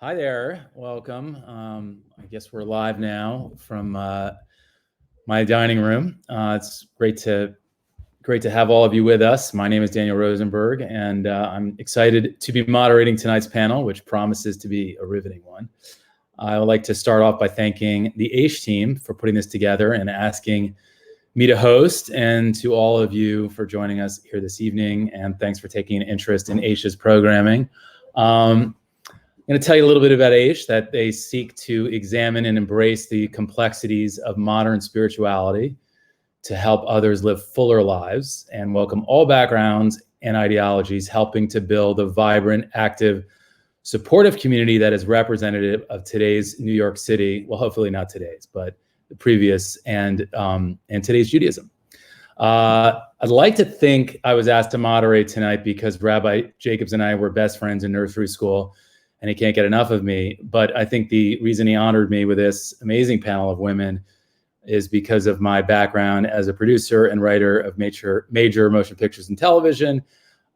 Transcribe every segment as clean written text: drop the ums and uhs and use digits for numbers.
Hi there, welcome. I guess we're live now from my dining room. It's great to have all of you with us. My name is Daniel Rosenberg, and I'm excited to be moderating tonight's panel, which promises to be a riveting one. I would like to start off by thanking the AISH team for putting this together and asking me to host, and to all of you for joining us here this evening, and thanks for taking an interest in AISH's programming. I'm going to tell you a little bit about AISH, that they seek to examine and embrace the complexities of modern spirituality to help others live fuller lives and welcome all backgrounds and ideologies, helping to build a vibrant, active, supportive community that is representative of today's New York City. Well, hopefully not today's, but the previous and today's Judaism. I'd like to think I was asked to moderate tonight because Rabbi Jacobs and I were best friends in nursery school, and he can't get enough of me. But I think the reason he honored me with this amazing panel of women is because of my background as a producer and writer of major motion pictures and television,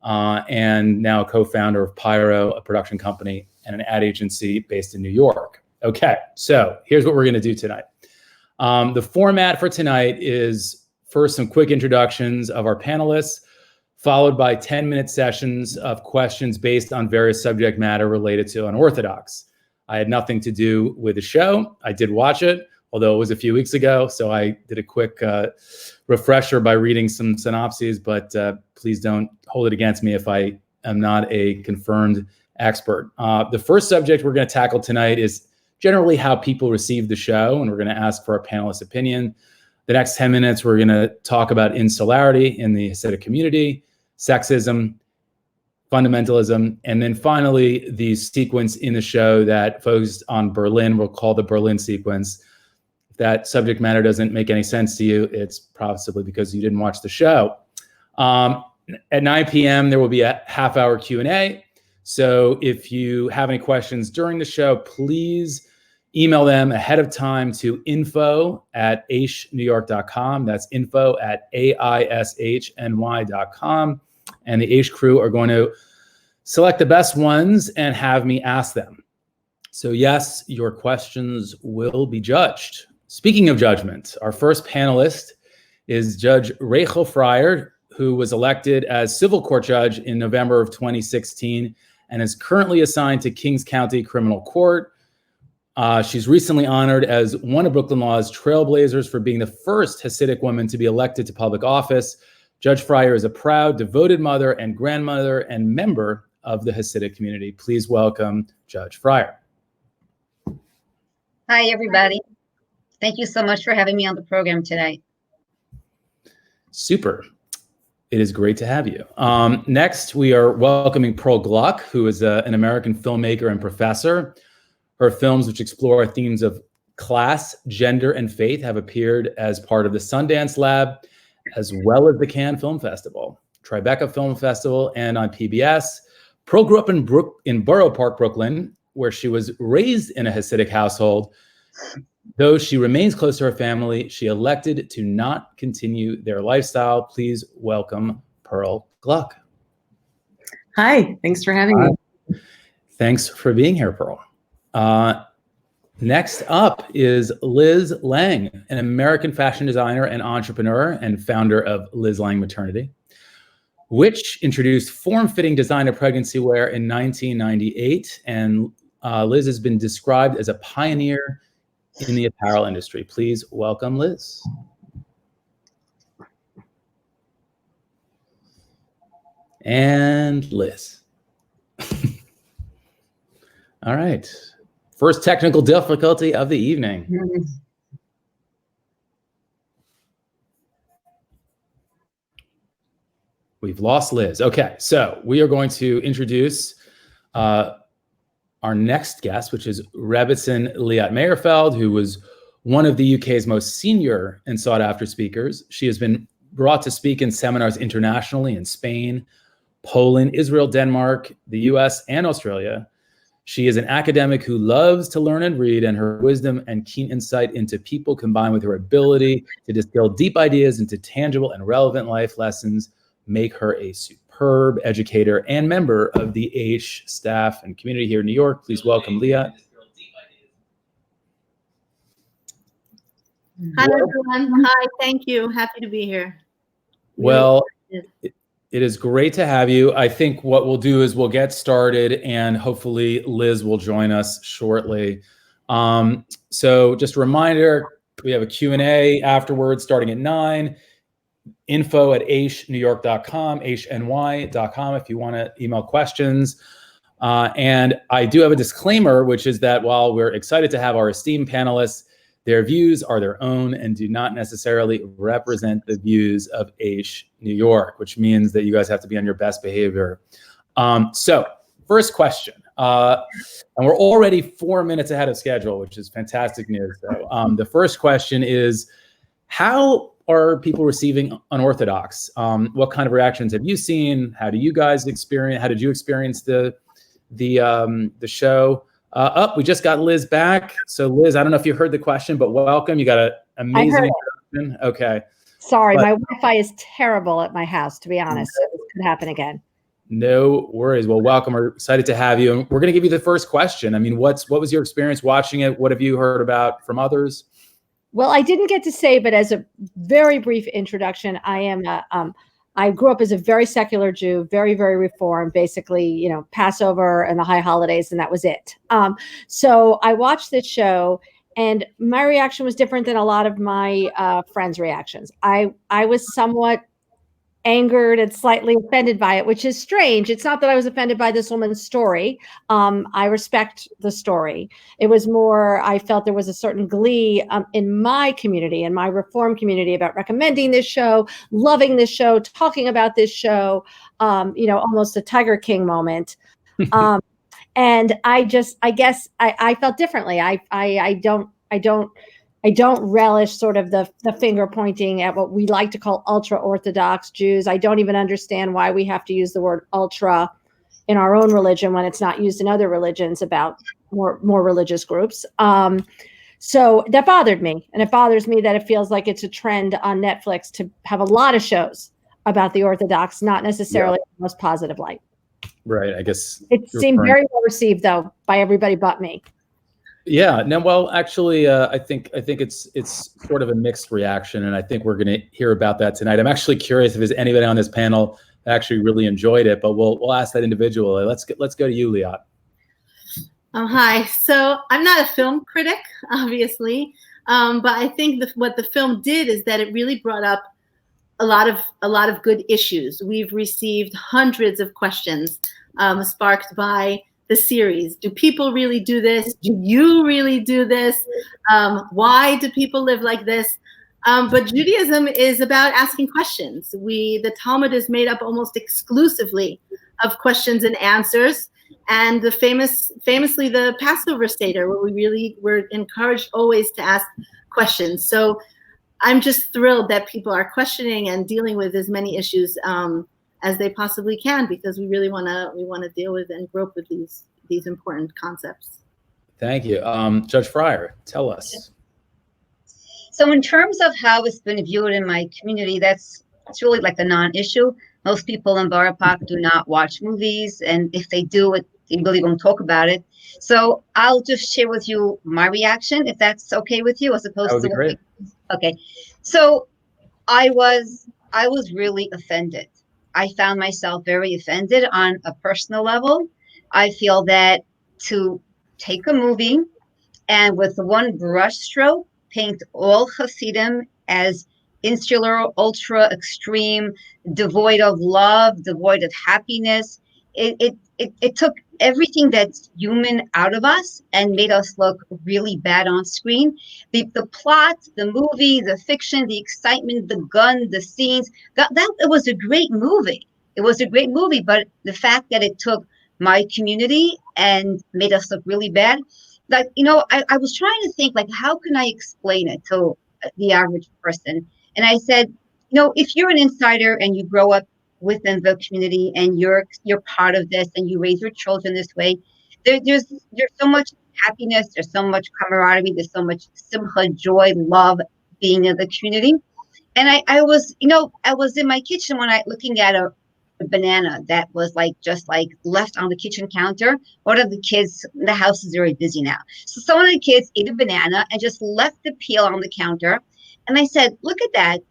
and now a co-founder of Pyro, a production company and an ad agency based in New York. Okay, so here's what we're gonna do tonight. The format for tonight is first some quick introductions of our panelists, followed by 10-minute sessions of questions based on various subject matter related to Unorthodox. I had nothing to do with the show. I did watch it, although it was a few weeks ago, so I did a quick refresher by reading some synopses, but please don't hold it against me if I am not a confirmed expert. The first subject we're going to tackle tonight is generally how people receive the show, and we're going to ask for our panelists' opinion. The next 10 minutes, we're going to talk about insularity in the Hasidic community, sexism, fundamentalism, and then finally, the sequence in the show that focused on Berlin, we'll call the Berlin sequence. If that subject matter doesn't make any sense to you, it's possibly because you didn't watch the show. At 9 p.m., there will be a half-hour Q&A. So if you have any questions during the show, please email them ahead of time to info@aishnewyork.com. That's info@aishny.com. And the AISH crew are going to select the best ones and have me ask them. So yes, your questions will be judged. Speaking of judgment, our first panelist is Judge Rachel Freier, who was elected as civil court judge in November of 2016 and is currently assigned to Kings County Criminal Court. She's recently honored as one of Brooklyn Law's trailblazers for being the first Hasidic woman to be elected to public office. Judge Freier is a proud, devoted mother and grandmother and member of the Hasidic community. Please welcome Judge Freier. Hi, everybody. Thank you so much for having me on the program today. Super. It is great to have you. Next, we are welcoming Pearl Glock, who is an American filmmaker and professor. Her films, which explore themes of class, gender, and faith, have appeared as part of the Sundance Lab, as well as the Cannes Film Festival, Tribeca Film Festival, and on PBS. Pearl grew up in Borough Park, Brooklyn, where she was raised in a Hasidic household. Though she remains close to her family, she elected to not continue their lifestyle. Please welcome Pearl Glock. Hi, thanks for having me. Thanks for being here, Pearl. Next up is Liz Lange, an American fashion designer and entrepreneur and founder of Liz Lange Maternity, which introduced form-fitting designer pregnancy wear in 1998. And Liz has been described as a pioneer in the apparel industry. Please welcome Liz. And Liz. All right. First technical difficulty of the evening. We've lost Liz. Okay, so we are going to introduce our next guest, which is Rabbitson Liat Mayerfeld, who was one of the UK's most senior and sought after speakers. She has been brought to speak in seminars internationally in Spain, Poland, Israel, Denmark, the US, and Australia. She is an academic who loves to learn and read, and her wisdom and keen insight into people combined with her ability to distill deep ideas into tangible and relevant life lessons make her a superb superb educator and member of the AISH staff and community here in New York. Please welcome Liat. Hi, everyone. Hi, thank you. Happy to be here. Well, it is great to have you. I think what we'll do is we'll get started and hopefully Liz will join us shortly. So just a reminder, we have a Q&A afterwards starting at 9. info@aishnewyork.com, aishny.com if you want to email questions. And I do have a disclaimer, which is that while we're excited to have our esteemed panelists, their views are their own and do not necessarily represent the views of AISH New York, which means that you guys have to be on your best behavior. So first question, and we're already 4 minutes ahead of schedule, which is fantastic news. So the first question is, how are people receiving Unorthodox? What kind of reactions have you seen? How do you guys experience? How did you experience the show? We just got Liz back. So Liz, I don't know if you heard the question, but welcome. You got an amazing introduction. Okay. Sorry, my Wi-Fi is terrible at my house, to be honest. So this could happen again. No worries. Well, welcome. We're excited to have you. And we're going to give you the first question. I mean, what was your experience watching it? What have you heard about from others? Well, I didn't get to say, but as a very brief introduction, I grew up as a very secular Jew, very, very reformed, basically, Passover and the high holidays, and that was it. So I watched this show, and my reaction was different than a lot of my friends' reactions. I was somewhat angered and slightly offended by it, which is strange. It's not that I was offended by this woman's story. I respect the story. It was more, I felt there was a certain glee in my community, in my Reform community, about recommending this show, loving this show, talking about this show, almost a Tiger King moment. And I guess I felt differently. I don't relish sort of the finger pointing at what we like to call ultra-Orthodox Jews. I don't even understand why we have to use the word ultra in our own religion when it's not used in other religions about more religious groups. So that bothered me. And it bothers me that it feels like it's a trend on Netflix to have a lot of shows about the Orthodox, not necessarily the most positive light. Right. I guess it seemed very well received, though, by everybody but me. Yeah, no, well, actually, I think it's sort of a mixed reaction, and I think we're going to hear about that tonight. I'm actually curious if there's anybody on this panel that actually really enjoyed it, but we'll ask that individually. Let's go to you, Liat. Hi. So I'm not a film critic, obviously, but I think what the film did is that it really brought up a lot of good issues. We've received hundreds of questions sparked by the series. Do people really do this? Do you really do this? Why do people live like this? But Judaism is about asking questions. The Talmud is made up almost exclusively of questions and answers. And famously the Passover Seder, where we're encouraged always to ask questions. So I'm just thrilled that people are questioning and dealing with as many issues as they possibly can, because we really want to deal with and grope with these important concepts. Thank you. Judge Fryer, tell us. So in terms of how it's been viewed in my community, it's really like a non-issue. Most people in Borough Park do not watch movies, and if they do, they really won't talk about it. So I'll just share with you my reaction, if that's okay with you, as opposed to. That would be great. Okay, so I was really offended. I found myself very offended on a personal level. I feel that to take a movie and with one brush stroke paint all Hasidim as insular, ultra extreme, devoid of love, devoid of happiness. It took everything that's human out of us and made us look really bad on screen. The plot, the movie, the fiction, the excitement, the gun, the scenes, it was a great movie. It was a great movie, but the fact that it took my community and made us look really bad, like, I was trying to think, like, how can I explain it to the average person? And I said, if you're an insider and you grow up within the community and you're part of this and you raise your children this way, there's so much happiness, there's so much camaraderie, there's so much simcha, joy, love being in the community. And I was in my kitchen looking at a banana that was just left on the kitchen counter. One of the kids, the house is very busy now. So some of the kids ate a banana and just left the peel on the counter. And I said, look at that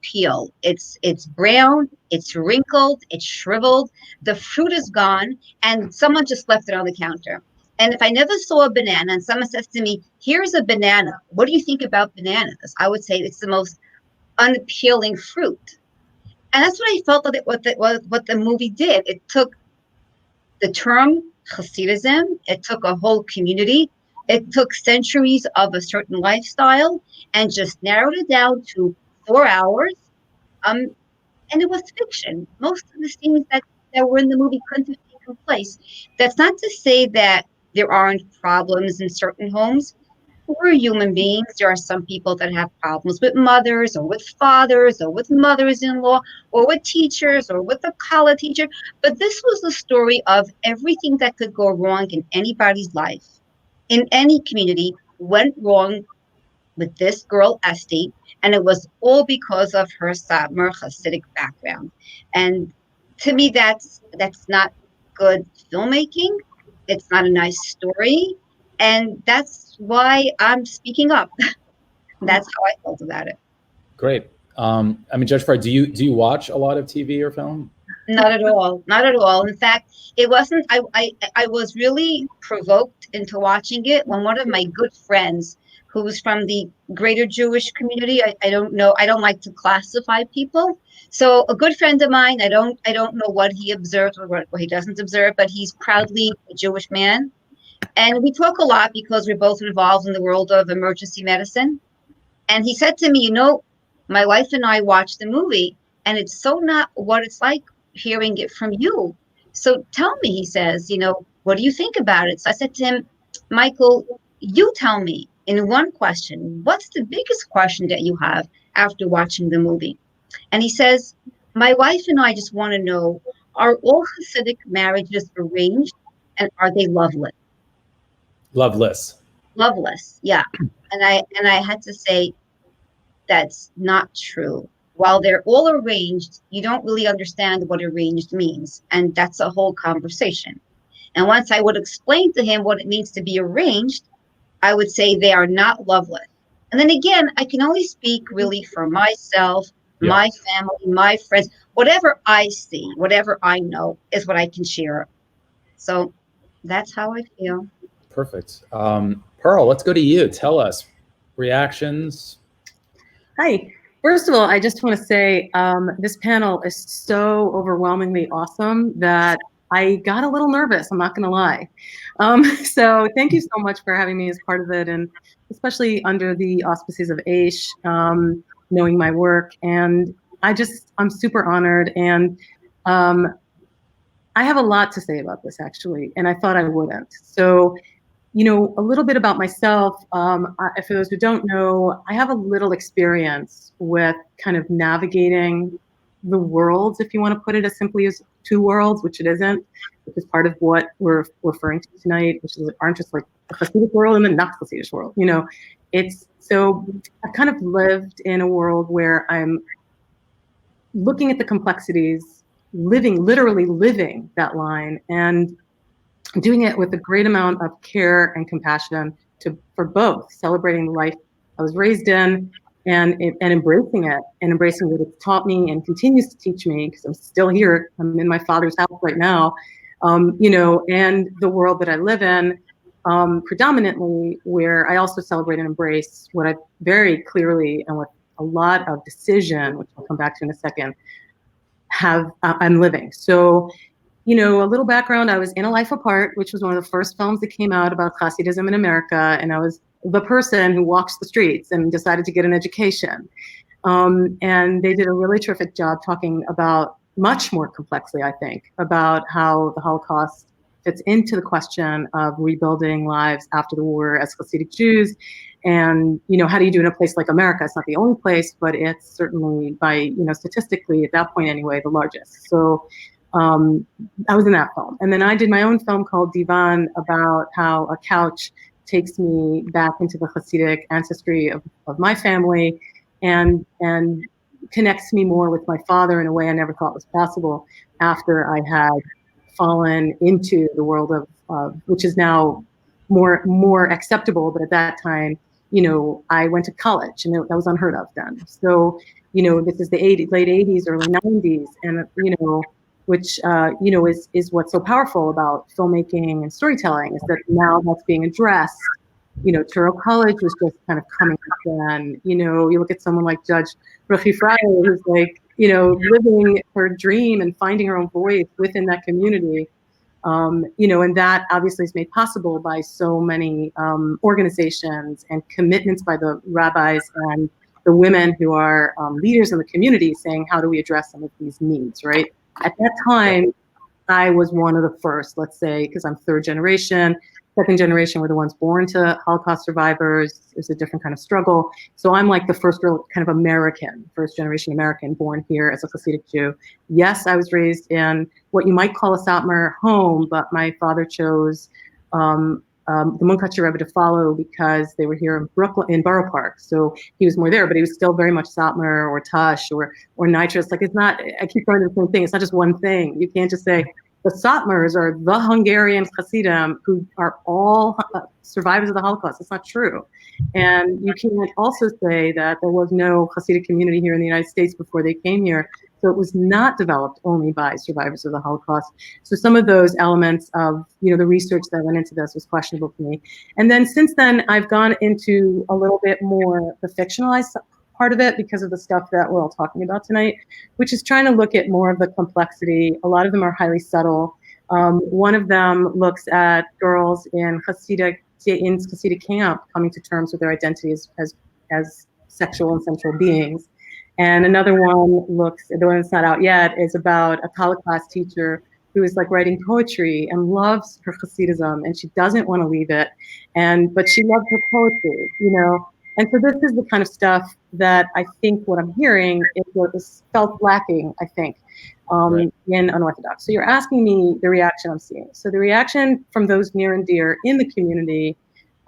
peel. It's brown, it's wrinkled, it's shriveled, the fruit is gone, and someone just left it on the counter. And if I never saw a banana and someone says to me, here's a banana, what do you think about bananas? I would say it's the most unappealing fruit. And that's what I felt that what the movie did. It took the term Hasidism, it took a whole community, it took centuries of a certain lifestyle and just narrowed it down to 4 hours. And it was fiction. Most of the scenes that were in the movie couldn't have taken place. That's not to say that there aren't problems in certain homes. We're human beings. There are some people that have problems with mothers or with fathers or with mothers-in-law or with teachers or with a college teacher. But this was the story of everything that could go wrong in anybody's life, in any community, went wrong with this girl, Esti, and it was all because of her Satmar Hasidic background. And to me, that's not good filmmaking. It's not a nice story. And that's why I'm speaking up. That's how I felt about it. Great. I mean, Judge Farr, do you watch a lot of TV or film? Not at all. Not at all. In fact, it wasn't. I was really provoked into watching it when one of my good friends, who's from the greater Jewish community, I don't know. I don't like to classify people. So a good friend of mine, I don't know what he observes or what he doesn't observe, but he's proudly a Jewish man. And we talk a lot because we're both involved in the world of emergency medicine. And he said to me, my wife and I watched the movie, and it's so not what it's like hearing it from you. So tell me, he says, what do you think about it? So I said to him, Michael, you tell me in one question, what's the biggest question that you have after watching the movie? And he says, my wife and I just want to know, are all Hasidic marriages arranged, and are they loveless? Loveless, yeah. And I had to say, that's not true. While they're all arranged, you don't really understand what arranged means. And that's a whole conversation. And once I would explain to him what it means to be arranged, I would say they are not loveless. And then again, I can only speak really for myself, my family, my friends. Whatever I see, whatever I know is what I can share. So that's how I feel. Perfect. Pearl, let's go to you. Tell us reactions. Hi. First of all, I just want to say this panel is so overwhelmingly awesome that I got a little nervous. I'm not going to lie. So thank you so much for having me as part of it, and especially under the auspices of Aish, knowing my work. And I'm super honored. And I have a lot to say about this, actually, and I thought I wouldn't. So, a little bit about myself. For those who don't know, I have a little experience with kind of navigating the worlds, if you want to put it as simply as two worlds, which it isn't, which is part of what we're referring to tonight, which aren't just like the Hasidic world and the not Hasidic world. It's so I've kind of lived in a world where I'm looking at the complexities, literally living that line, and doing it with a great amount of care and compassion for both celebrating the life I was raised in and embracing it, and embracing what it's taught me and continues to teach me, because I'm still here. I'm in my father's house right now, and the world that I live in, predominantly, where I also celebrate and embrace what I very clearly and with a lot of decision, which I'll come back to in a second, I'm living. So, a little background, I was in A Life Apart, which was one of the first films that came out about Hasidism in America, and I was the person who walks the streets and decided to get an education. And they did a really terrific job talking about, much more complexly, I think, about how the Holocaust fits into the question of rebuilding lives after the war as Hasidic Jews. And, how do you do in a place like America? It's not the only place, but it's certainly statistically, at that point anyway, the largest. So I was in that film. And then I did my own film called Divan, about how a couch takes me back into the Hasidic ancestry of my family, and connects me more with my father in a way I never thought was possible after I had fallen into the world of which is now more acceptable, but at that time, I went to college, and that was unheard of then. So, this is the late 80s, early 90s, and which is what's so powerful about filmmaking and storytelling, is that now that's being addressed. Touro College was just kind of coming up then. You look at someone like Judge Ruchi Fryer, who's like, living her dream and finding her own voice within that community. And that obviously is made possible by so many organizations and commitments by the rabbis and the women who are leaders in the community, saying, how do we address some of these needs, right? At that time, I was one of the first, let's say, because I'm third generation. Second generation were the ones born to Holocaust survivors. It's a different kind of struggle. So I'm like the first real kind of American, first generation American, born here as a Hasidic Jew. Yes, I was raised in what you might call a Satmar home, but my father chose the Munkacher Rebbe to follow because they were here in Brooklyn, in Borough Park. So he was more there, but he was still very much Satmar or Tush or nitrous. Like, it's not, I keep going to the same thing. It's not just one thing. You can't just say, the Satmars are the Hungarian Hasidim who are all survivors of the Holocaust. It's not true. And you can't also say that there was no Hasidic community here in the United States before they came here. So it was not developed only by survivors of the Holocaust. So some of those elements of, the research that went into this was questionable for me. And then since then, I've gone into a little bit more the fictionalized part of it because of the stuff that we're all talking about tonight, which is trying to look at more of the complexity. A lot of them are highly subtle. One of them looks at girls in Hasidic camp coming to terms with their identity as sexual and sensual beings. And another one looks, the one that's not out yet, is about a Holocaust teacher who is like writing poetry and loves her Hasidism, and she doesn't want to leave it, but she loves her poetry, And so this is the kind of stuff that I think what I'm hearing is what was felt lacking, I think, in Unorthodox. So you're asking me the reaction I'm seeing. So the reaction from those near and dear in the community,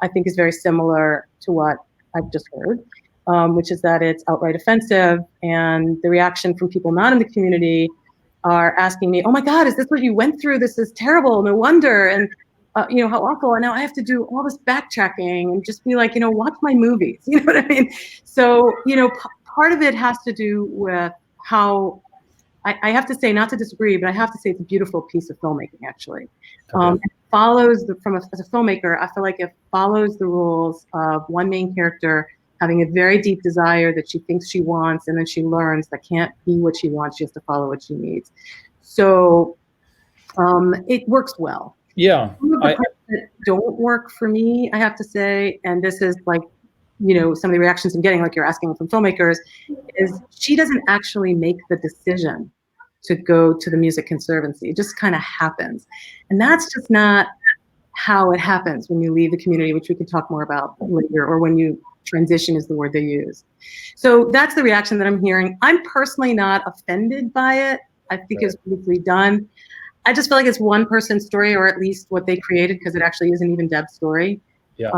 I think, is very similar to what I've just heard, which is that it's outright offensive. And the reaction from people not in the community are asking me, oh my God, is this what you went through? This is terrible, no wonder. And how awful. And now I have to do all this backtracking and just be like, watch my movies. You know what I mean? So, part of it has to do with how, I have to say, not to disagree, but I have to say it's a beautiful piece of filmmaking, actually. Okay. It follows, as a filmmaker, I feel like it follows the rules of one main character having a very deep desire that she thinks she wants, and then she learns that can't be what she wants. She has to follow what she needs. So it works well. Yeah. Some of the parts that don't work for me, I have to say, and this is like, some of the reactions I'm getting, like you're asking from filmmakers, is she doesn't actually make the decision to go to the Music Conservancy. It just kind of happens. And that's just not how it happens when you leave the community, which we can talk more about later, or when you transition is the word they use. So that's the reaction that I'm hearing. I'm personally not offended by it. I think it's beautifully done. I just feel like it's one person's story, or at least what they created, because it actually isn't even Deb's story. Yeah.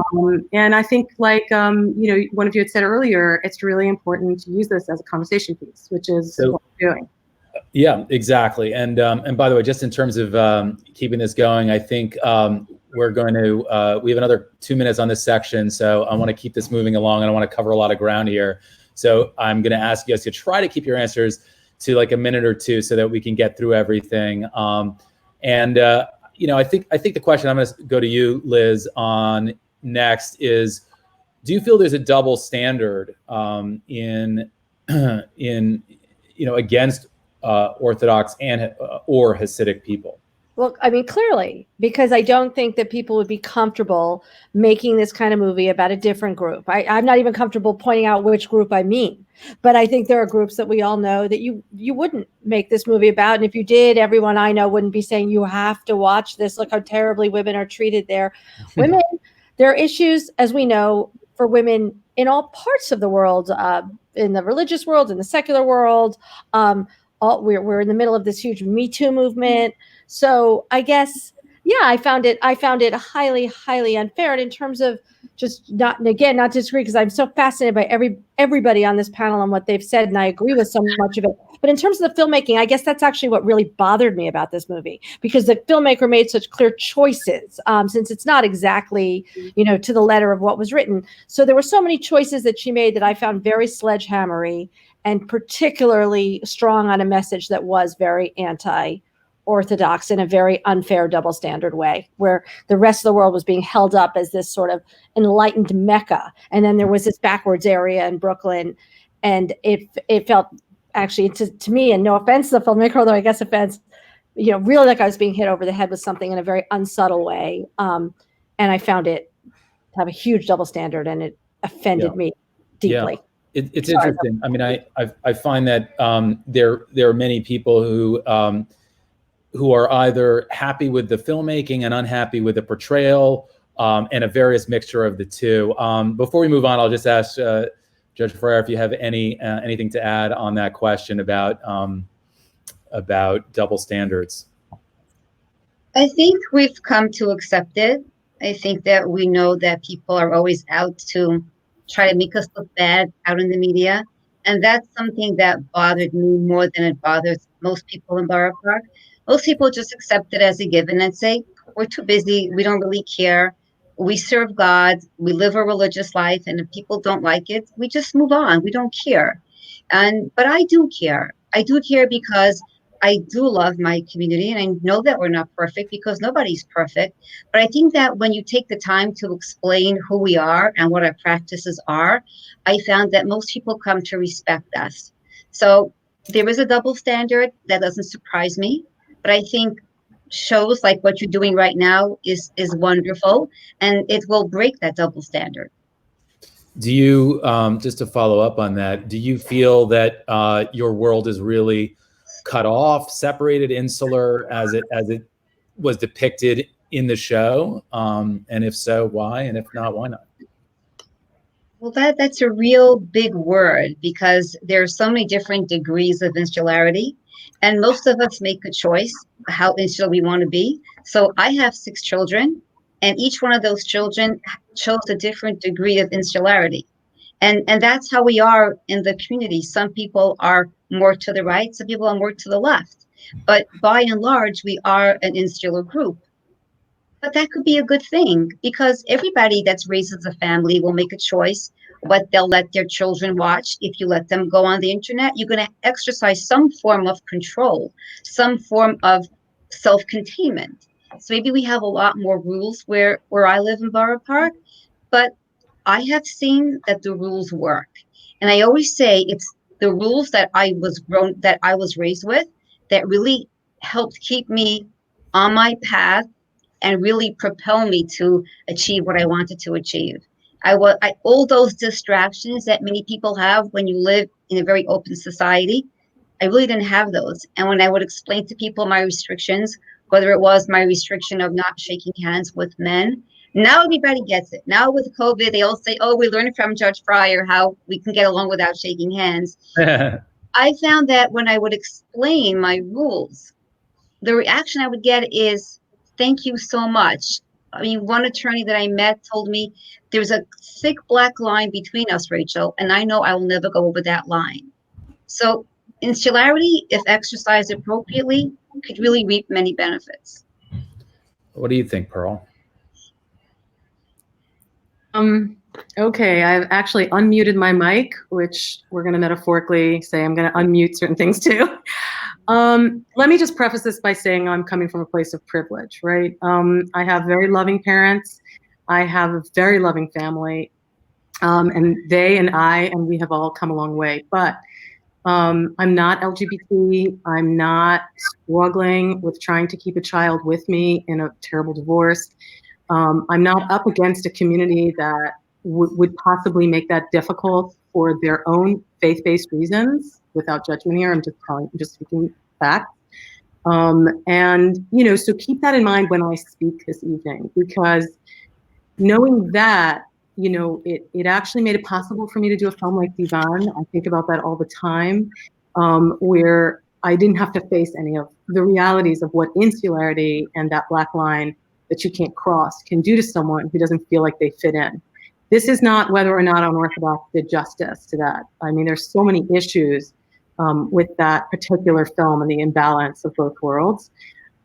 And I think, like, one of you had said earlier, it's really important to use this as a conversation piece, which is what we're doing. Yeah, exactly. And by the way, just in terms of keeping this going, I think we're going to, we have another 2 minutes on this section. So I want to keep this moving along, and I want to cover a lot of ground here. So I'm going to ask you guys to try to keep your answers to like a minute or two so that we can get through everything. I think the question I'm going to go to you, Liz, on next is, do you feel there's a double standard in against Orthodox and or Hasidic people? Well, I mean, clearly, because I don't think that people would be comfortable making this kind of movie about a different group. I'm not even comfortable pointing out which group I mean, but I think there are groups that we all know that you wouldn't make this movie about. And if you did, everyone I know wouldn't be saying, you have to watch this. Look how terribly women are treated there. Women, there are issues, as we know, for women in all parts of the world, in the religious world, in the secular world. We're in the middle of this huge Me Too movement. So I guess yeah, I found it highly, highly unfair. And in terms of just not to disagree, because I'm so fascinated by everybody on this panel and what they've said, and I agree with so much of it. But in terms of the filmmaking, I guess that's actually what really bothered me about this movie, because the filmmaker made such clear choices, since it's not exactly, to the letter of what was written. So there were so many choices that she made that I found very sledgehammery and particularly strong on a message that was very anti-Orthodox in a very unfair double standard way, where the rest of the world was being held up as this sort of enlightened Mecca. And then there was this backwards area in Brooklyn. And it felt actually to me, and no offense to the filmmaker, although I guess offense, really like I was being hit over the head with something in a very unsubtle way. And I found it to have a huge double standard, and it offended me deeply. Yeah. It's interesting. I mean, I find that there are many people who are either happy with the filmmaking and unhappy with the portrayal, and a various mixture of the two. Before we move on, I'll just ask Judge Ferrer if you have anything to add on that question about double standards. I think we've come to accept it. I think that we know that people are always out to try to make us look bad out in the media. And that's something that bothered me more than it bothers most people in Borough Park. Most people just accept it as a given and say, we're too busy, we don't really care. We serve God, we live a religious life, and if people don't like it, we just move on. We don't care. But I do care. I do care because I do love my community, and I know that we're not perfect because nobody's perfect. But I think that when you take the time to explain who we are and what our practices are, I found that most people come to respect us. So there is a double standard. That doesn't surprise me. But I think shows like what you're doing right now is wonderful, and it will break that double standard. Do you, just to follow up on that, do you feel that your world is really cut off, separated, insular, as it was depicted in the show? And if so, why? And if not, why not? Well, that's a real big word, because there are so many different degrees of insularity, and most of us make a choice how insular we want to be. So I have 6 children, and each one of those children chose a different degree of insularity. And that's how we are in the community. Some people are more to the right, some people are more to the left. But by and large, we are an insular group. But that could be a good thing, because everybody that's raises a family will make a choice what they'll let their children watch. If you let them go on the internet, you're going to exercise some form of control, some form of self-containment. So maybe we have a lot more rules where I live in Borough Park, but I have seen that the rules work. And I always say it's the rules that I was raised with that really helped keep me on my path and really propel me to achieve what I wanted to achieve. All those distractions that many people have when you live in a very open society, I really didn't have those. And when I would explain to people my restrictions, whether it was my restriction of not shaking hands with men, now everybody gets it. Now with COVID, they all say, oh, we learned from Judge Fryer how we can get along without shaking hands. I found that when I would explain my rules, the reaction I would get is, thank you so much. I mean, one attorney that I met told me there's a thick black line between us, Rachel, and I know I will never go over that line. So insularity, if exercised appropriately, could really reap many benefits. What do you think, Pearl? Okay, I've actually unmuted my mic, which we're going to metaphorically say I'm going to unmute certain things too. Let me just preface this by saying I'm coming from a place of privilege, right? I have very loving parents. I have a very loving family, and they and I, and we have all come a long way. But I'm not LGBT. I'm not struggling with trying to keep a child with me in a terrible divorce. I'm not up against a community that would possibly make that difficult for their own faith-based reasons. Without judgment here, I'm just speaking facts. And so keep that in mind when I speak this evening, because knowing that, it actually made it possible for me to do a film like Divan. I think about that all the time, where I didn't have to face any of the realities of what insularity and that black line that you can't cross can do to someone who doesn't feel like they fit in. This is not whether or not Unorthodox did justice to that. I mean, there's so many issues with that particular film and the imbalance of both worlds.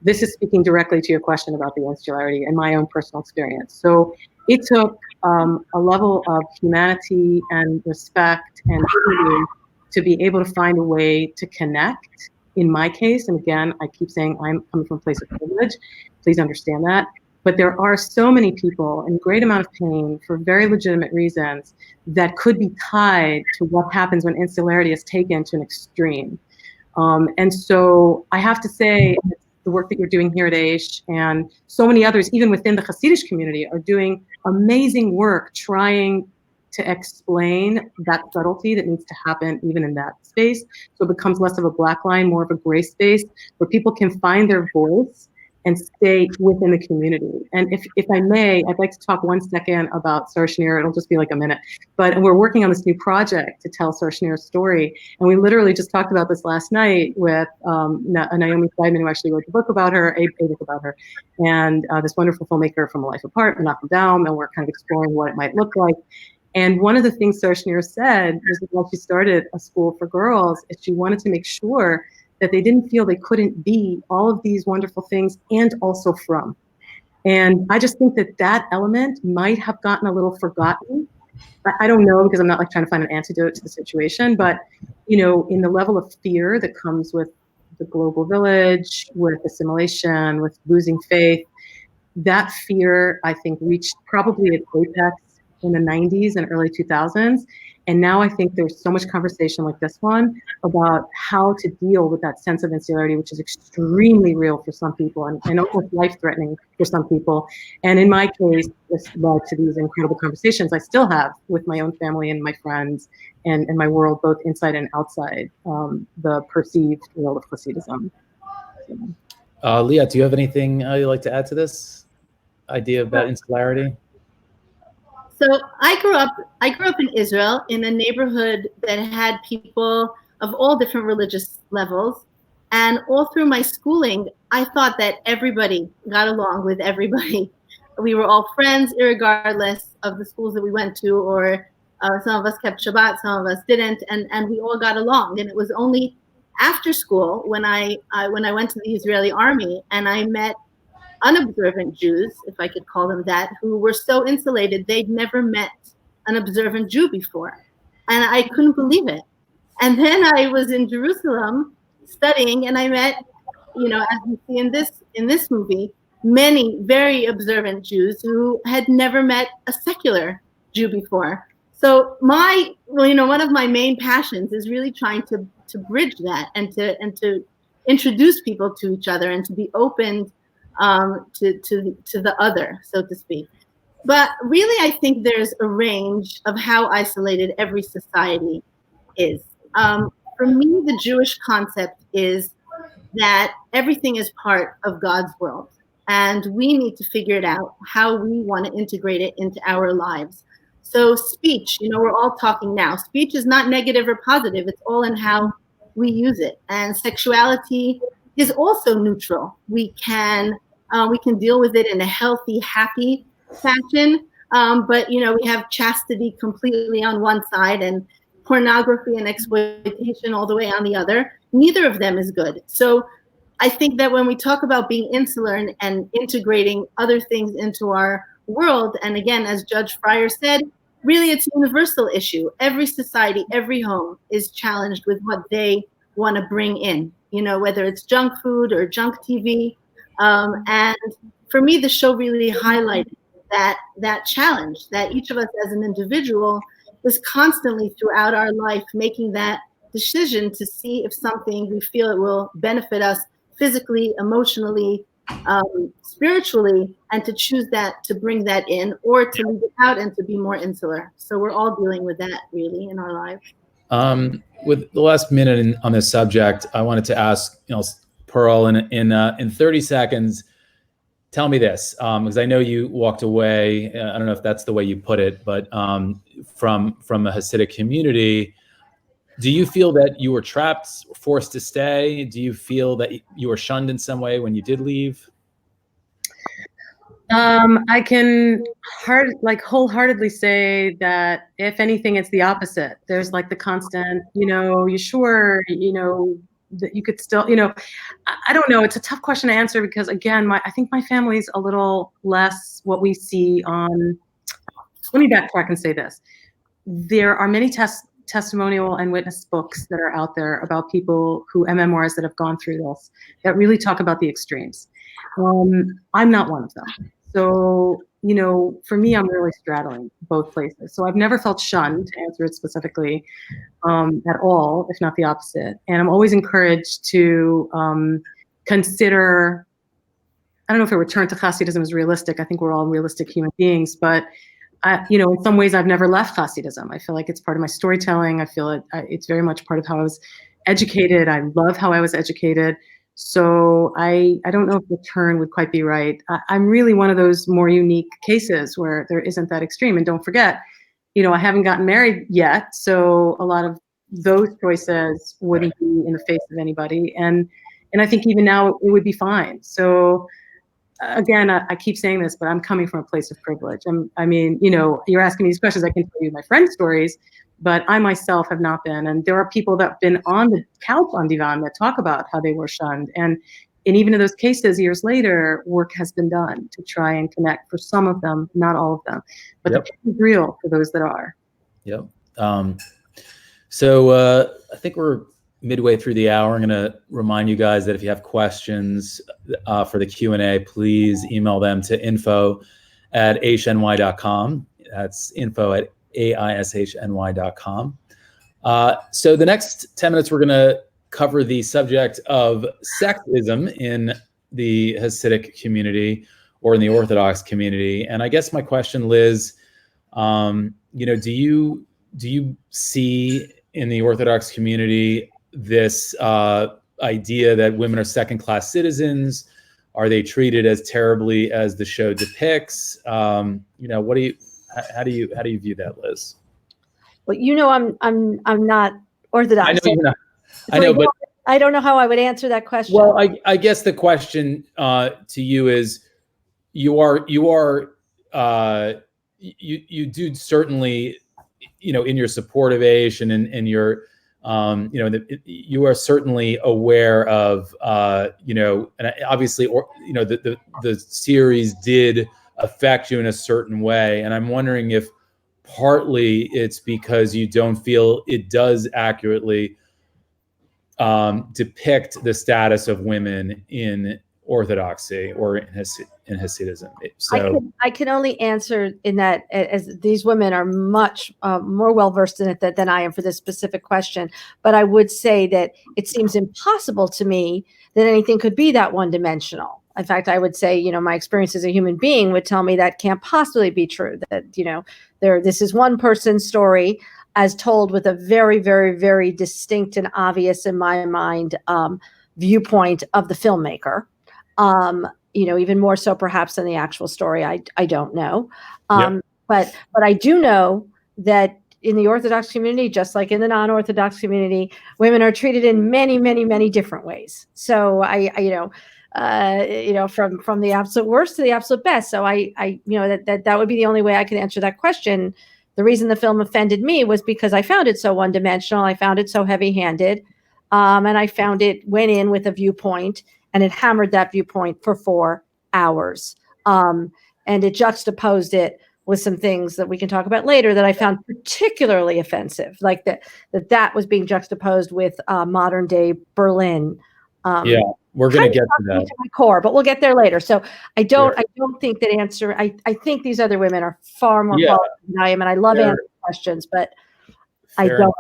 This is speaking directly to your question about the insularity and my own personal experience. So it took a level of humanity and respect and dignity to be able to find a way to connect. In my case, and again, I keep saying I'm coming from a place of privilege, please understand that. But there are so many people in great amount of pain for very legitimate reasons that could be tied to what happens when insularity is taken to an extreme. And so I have to say, the work that you're doing here at Aish and so many others, even within the Hasidic community, are doing amazing work trying to explain that subtlety that needs to happen even in that space. So it becomes less of a black line, more of a gray space where people can find their voice and stay within the community. And if I may, I'd like to talk 1 second about Sarah Schneer. It'll just be like a minute. But we're working on this new project to tell Sarah Schneer's story. And we literally just talked about this last night with Naomi Feidman, who actually wrote a book about her, a book about her, and this wonderful filmmaker from A Life Apart, Menachem Daum, and we're kind of exploring what it might look like. And one of the things Sarah Schneer said was that when she started a school for girls, is she wanted to make sure that they didn't feel they couldn't be all of these wonderful things and also from. And I just think that that element might have gotten a little forgotten. I don't know, because I'm not like trying to find an antidote to the situation, but you know, in the level of fear that comes with the global village, with assimilation, with losing faith, that fear, I think, reached probably its apex in the 90s and early 2000s. And now I think there's so much conversation like this one about how to deal with that sense of insularity, which is extremely real for some people and almost life-threatening for some people. And in my case, this led to these incredible conversations I still have with my own family and my friends and my world, both inside and outside the perceived world of Hasidism. Liat, do you have anything you'd like to add to this idea about insularity? So I grew up in Israel in a neighborhood that had people of all different religious levels. And all through my schooling, I thought that everybody got along with everybody. We were all friends, irregardless of the schools that we went to, or some of us kept Shabbat, some of us didn't, and we all got along. And it was only after school when I went to the Israeli army and I met unobservant Jews, if I could call them that, who were so insulated they'd never met an observant Jew before. And I couldn't believe it. And then I was in Jerusalem studying and I met, you know, as you see in this movie, many very observant Jews who had never met a secular Jew before. So one of my main passions is really trying to bridge that and to introduce people to each other and to be open to the other, so to speak. But really, I think there's a range of how isolated every society is. For me, the Jewish concept is that everything is part of God's world, and we need to figure it out how we want to integrate it into our lives. So speech, you know, we're all talking now. Speech is not negative or positive. It's all in how we use it. And sexuality is also neutral. We can deal with it in a healthy, happy fashion. But, you know, we have chastity completely on one side and pornography and exploitation all the way on the other. Neither of them is good. So I think that when we talk about being insular and integrating other things into our world, and again, as Judge Fryer said, really it's a universal issue. Every society, every home is challenged with what they want to bring in, you know, whether it's junk food or junk TV. And for me, the show really highlighted that challenge that each of us as an individual is constantly throughout our life making that decision to see if something we feel it will benefit us physically, emotionally, spiritually, and to choose that, to bring that in, or to leave it out and to be more insular. So we're all dealing with that really in our lives. With the last minute on this subject, I wanted to ask, you know, Pearl, in 30 seconds, tell me this, because I know you walked away. I don't know if that's the way you put it, but from a Hasidic community Do you feel that you were trapped, forced to stay? Do you feel that you were shunned in some way when you did leave? I can wholeheartedly say that if anything, it's the opposite. There's like the constant, you sure, that you could still, I don't know. It's a tough question to answer because again, I think my family's a little less what we see on, let me backtrack and say this. There are many testimonial and witness books that are out there about people and memoirs that have gone through this that really talk about the extremes. I'm not one of them. So, for me, I'm really straddling both places. So I've never felt shunned, to answer it specifically, at all, if not the opposite. And I'm always encouraged to consider, I don't know if a return to Hasidism is realistic. I think we're all realistic human beings, but in some ways I've never left Hasidism. I feel like it's part of my storytelling. I feel it's very much part of how I was educated. I love how I was educated. So I don't know if the turn would quite be right. I'm really one of those more unique cases where there isn't that extreme. And don't forget, I haven't gotten married yet. So a lot of those choices wouldn't be in the face of anybody. And I think even now it would be fine. So again, I keep saying this, but I'm coming from a place of privilege. You're asking me these questions. I can tell you my friends' stories, but I myself have not been. And there are people that have been on the couch on divan that talk about how they were shunned. And even in those cases, years later, work has been done to try and connect for some of them, not all of them. But the pain is real for those that are. Yep. So I think we're midway through the hour. I'm going to remind you guys that if you have questions for the Q&A, please email them to info@aishny.com. That's info@aishny.com. So the next 10 minutes, we're going to cover the subject of sexism in the Hasidic community or in the Orthodox community. And I guess my question, Liz, do you see in the Orthodox community this idea that women are second-class citizens? Are they treated as terribly as the show depicts? How do you view that, Liz? Well, I'm not Orthodox. I know you're not. I know, but I don't know how I would answer that question. Well, I guess the question to you is, you do certainly, in your support of Aish and your, you are certainly aware of, and obviously, the series did affect you in a certain way. And I'm wondering if partly it's because you don't feel it does accurately depict the status of women in Orthodoxy or in Hasidism. So I can only answer in that, as these women are much more well versed in it than I am for this specific question. But I would say that it seems impossible to me that anything could be that one-dimensional. In fact, I would say, my experience as a human being would tell me that can't possibly be true. That this is one person's story as told with a very, very, very distinct and obvious, in my mind, viewpoint of the filmmaker. Even more so perhaps than the actual story. I don't know. But I do know that in the Orthodox community, just like in the non-Orthodox community, women are treated in many, many, many different ways. So from the absolute worst to the absolute best. So that would be the only way I could answer that question. The reason the film offended me was because I found it so one-dimensional. I found it so heavy-handed. And I found it went in with a viewpoint, and it hammered that viewpoint for 4 hours. And it juxtaposed it with some things that we can talk about later that I found particularly offensive, like that was being juxtaposed with modern day Berlin. We're going to get to that. To my core, but we'll get there later. So I don't think that answer. I think these other women are far more qualified than I am, and I love answering questions, but I don't know.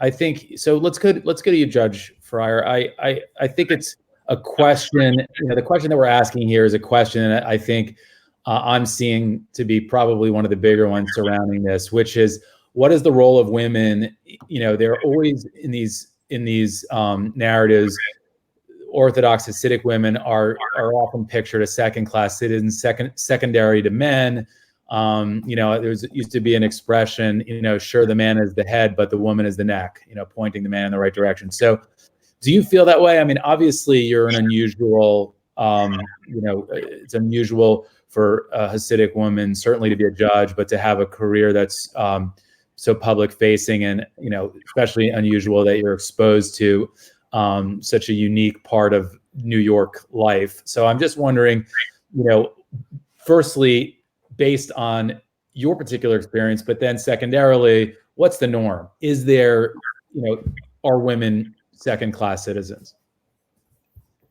I think so. Let's go to you, Judge Fryer. I think it's a question. The question that we're asking here is a question that I think I'm seeing to be probably one of the bigger ones surrounding this, which is, what is the role of women? They're always in these narratives. Orthodox Hasidic women are often pictured as second-class citizens, secondary to men. There used to be an expression, sure, the man is the head, but the woman is the neck, pointing the man in the right direction. So do you feel that way? I mean, obviously you're an unusual, it's unusual for a Hasidic woman, certainly to be a judge, but to have a career that's so public facing, and, especially unusual that you're exposed to such a unique part of New York life. So I'm just wondering, firstly, based on your particular experience, but then secondarily, what's the norm? Is there, are women second-class citizens?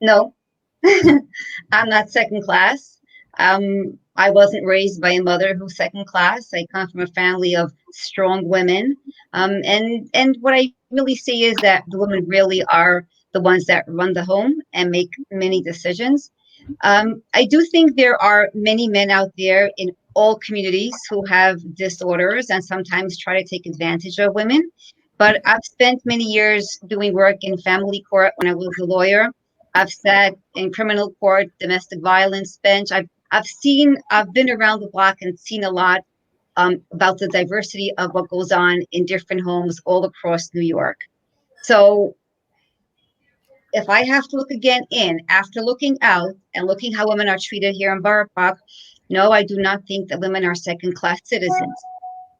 No, I'm not second class. I wasn't raised by a mother who's second class. I come from a family of strong women. And what I really see is that the women really are the ones that run the home and make many decisions. I do think there are many men out there in all communities who have disorders and sometimes try to take advantage of women. But I've spent many years doing work in family court when I was a lawyer. I've sat in criminal court, domestic violence bench. I've been around the block and seen a lot about the diversity of what goes on in different homes all across New York. So if I have to look again in after looking out and looking how women are treated here in Borough Park, no, I do not think that women are second-class citizens.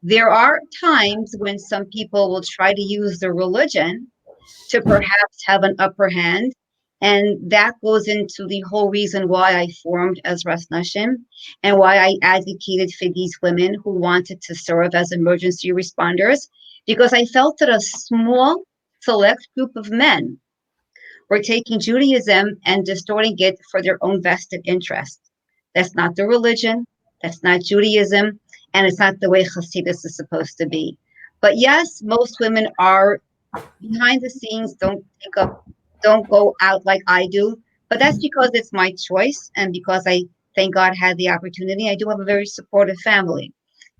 There are times when some people will try to use their religion to perhaps have an upper hand. And that goes into the whole reason why I formed Ezras Nashim and why I advocated for these women who wanted to serve as emergency responders, because I felt that a small, select group of men were taking Judaism and distorting it for their own vested interest. That's not the religion. That's not Judaism. And it's not the way Hasidus is supposed to be. But yes, most women are behind the scenes, don't go out like I do. But that's because it's my choice, and because I, thank God, had the opportunity. I do have a very supportive family.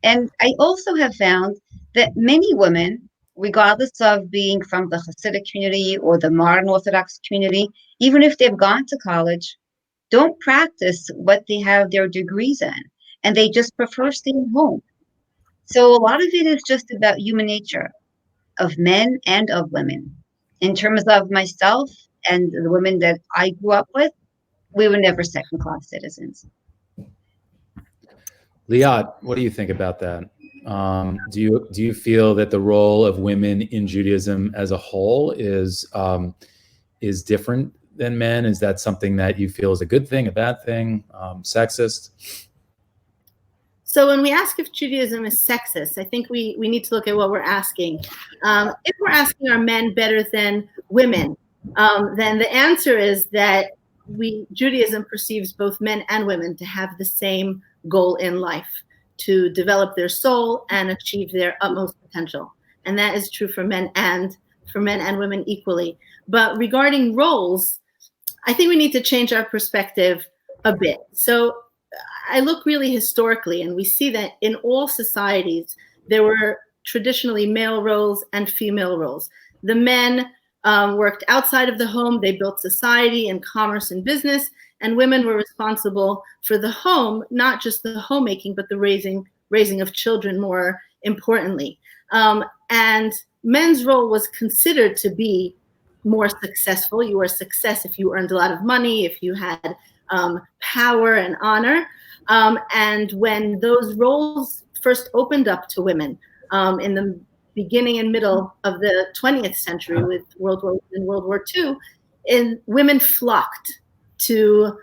And I also have found that many women, regardless of being from the Hasidic community or the modern Orthodox community, even if they've gone to college, don't practice what they have their degrees in. And they just prefer staying home. So a lot of it is just about human nature of men and of women. In terms of myself and the women that I grew up with, we were never second-class citizens. Liat, what do you think about that? Do you feel that the role of women in Judaism as a whole is different than men? Is that something that you feel is a good thing, a bad thing, sexist? So when we ask if Judaism is sexist, I think we need to look at what we're asking. If we're asking, are men better than women, then the answer is that Judaism perceives both men and women to have the same goal in life, to develop their soul and achieve their utmost potential. And that is true for men and women equally. But regarding roles, I think we need to change our perspective a bit. So I look really historically, and we see that in all societies, there were traditionally male roles and female roles. The men worked outside of the home. They built society and commerce and business, and women were responsible for the home, not just the homemaking, but the raising of children, more importantly. And men's role was considered to be more successful. You were a success if you earned a lot of money, if you had power and honor. And when those roles first opened up to women in the beginning and middle of the 20th century with World War I and World War II, women flocked to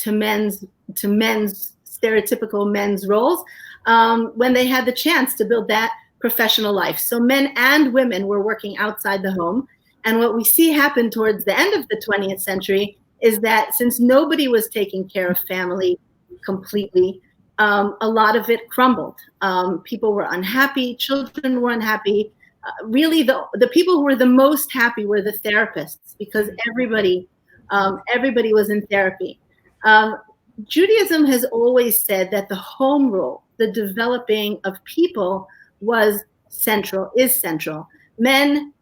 men's stereotypical men's roles when they had the chance to build that professional life. So men and women were working outside the home. And what we see happen towards the end of the 20th century is that since nobody was taking care of family completely, a lot of it crumbled. People were unhappy, children were unhappy. Really, the people who were the most happy were the therapists, because everybody was in therapy. Judaism has always said that the home role, the developing of people, is central. Men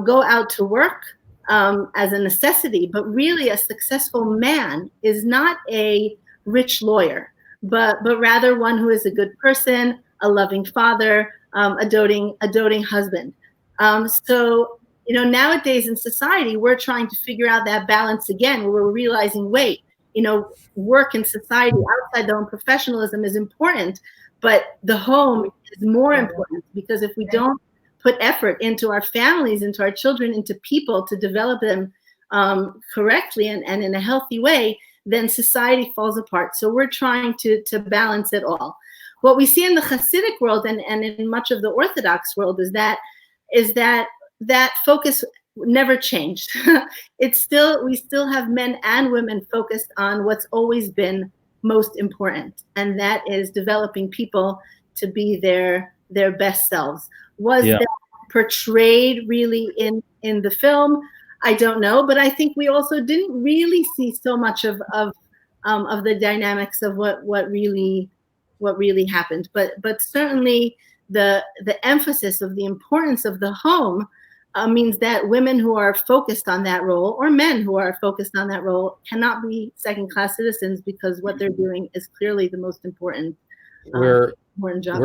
go out to work as a necessity, but really a successful man is not a rich lawyer. but rather one who is a good person, a loving father, a doting husband. So, you know, nowadays in society, we're trying to figure out that balance again, where we're realizing, wait, you know, work in society outside their own professionalism is important, but the home is more important, because if we don't put effort into our families, into our children, into people to develop them correctly and in a healthy way, then society falls apart. So we're trying to balance it all. What we see in the Hasidic world and in much of the Orthodox world is that focus never changed. We still have men and women focused on what's always been most important, and that is developing people to be their best selves. Was that portrayed really in the film? I don't know, but I think we also didn't really see so much of the dynamics of what really happened. But certainly the emphasis of the importance of the home means that women who are focused on that role, or men who are focused on that role, cannot be second-class citizens, because what they're doing is clearly the most important job.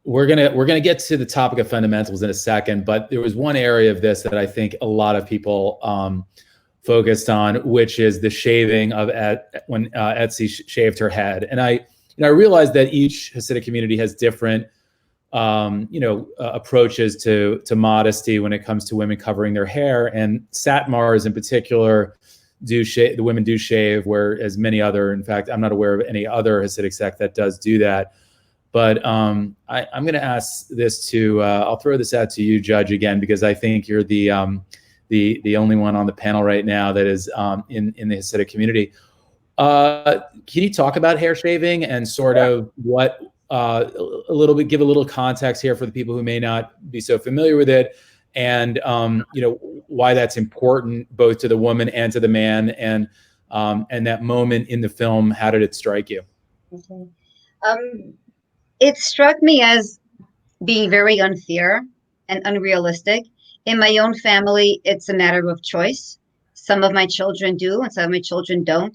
We're gonna get to the topic of fundamentals in a second, but there was one area of this that I think a lot of people focused on, which is the shaving of when Etsy shaved her head. And I realized that each Hasidic community has different approaches to modesty when it comes to women covering their hair, and Satmars in particular the women do shave, whereas many other, in fact, I'm not aware of any other Hasidic sect that does do that. But I'm going to ask this I'll throw this out to you, Judge, again, because I think you're the only one on the panel right now that is in the Hasidic community. Can you talk about hair shaving and sort of what give a little context here for the people who may not be so familiar with it, and why that's important both to the woman and to the man, and that moment in the film, how did it strike you? Okay. It struck me as being very unfair and unrealistic. In my own family, it's a matter of choice. Some of my children do, and some of my children don't.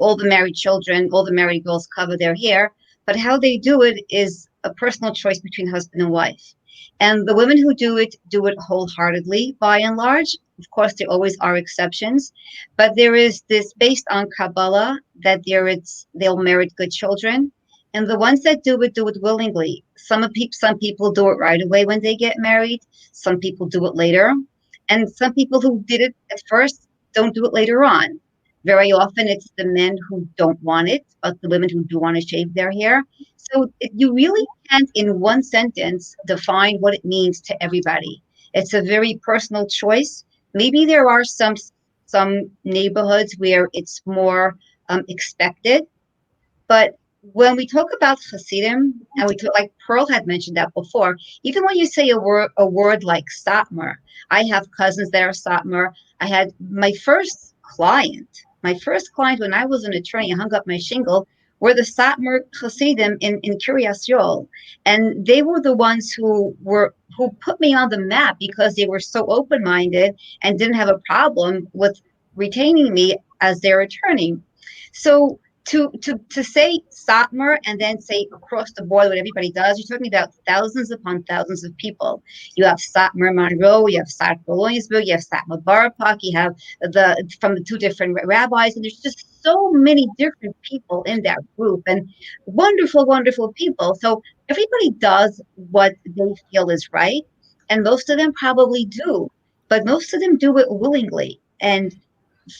All the married children, all the married girls cover their hair, but how they do it is a personal choice between husband and wife. And the women who do it wholeheartedly, by and large. Of course, there always are exceptions, but there is this based on Kabbalah that they'll merit good children. And the ones that do it willingly. Some people do it right away when they get married. Some people do it later. And some people who did it at first don't do it later on. Very often it's the men who don't want it, but the women who do want to shave their hair. So you really can't, in one sentence, define what it means to everybody. It's a very personal choice. Maybe there are some neighborhoods where it's more expected, but when we talk about Hasidim, and we talk, like Pearl had mentioned that before, even when you say a word like Satmar, I have cousins that are Satmar. I had my first client when I was an attorney and hung up my shingle were the Satmar Hasidim in Kiryas Yol, and they were the ones who put me on the map because they were so open-minded and didn't have a problem with retaining me as their attorney. So to say Satmar and then say across the board what everybody does, you're talking about thousands upon thousands of people. You have Satmar Monroe, you have Satmar Williamsburg, you have Satmar Barapak, you have from the two different rabbis, and there's just so many different people in that group, and wonderful, wonderful people. So everybody does what they feel is right, and most of them probably do, but most of them do it willingly. And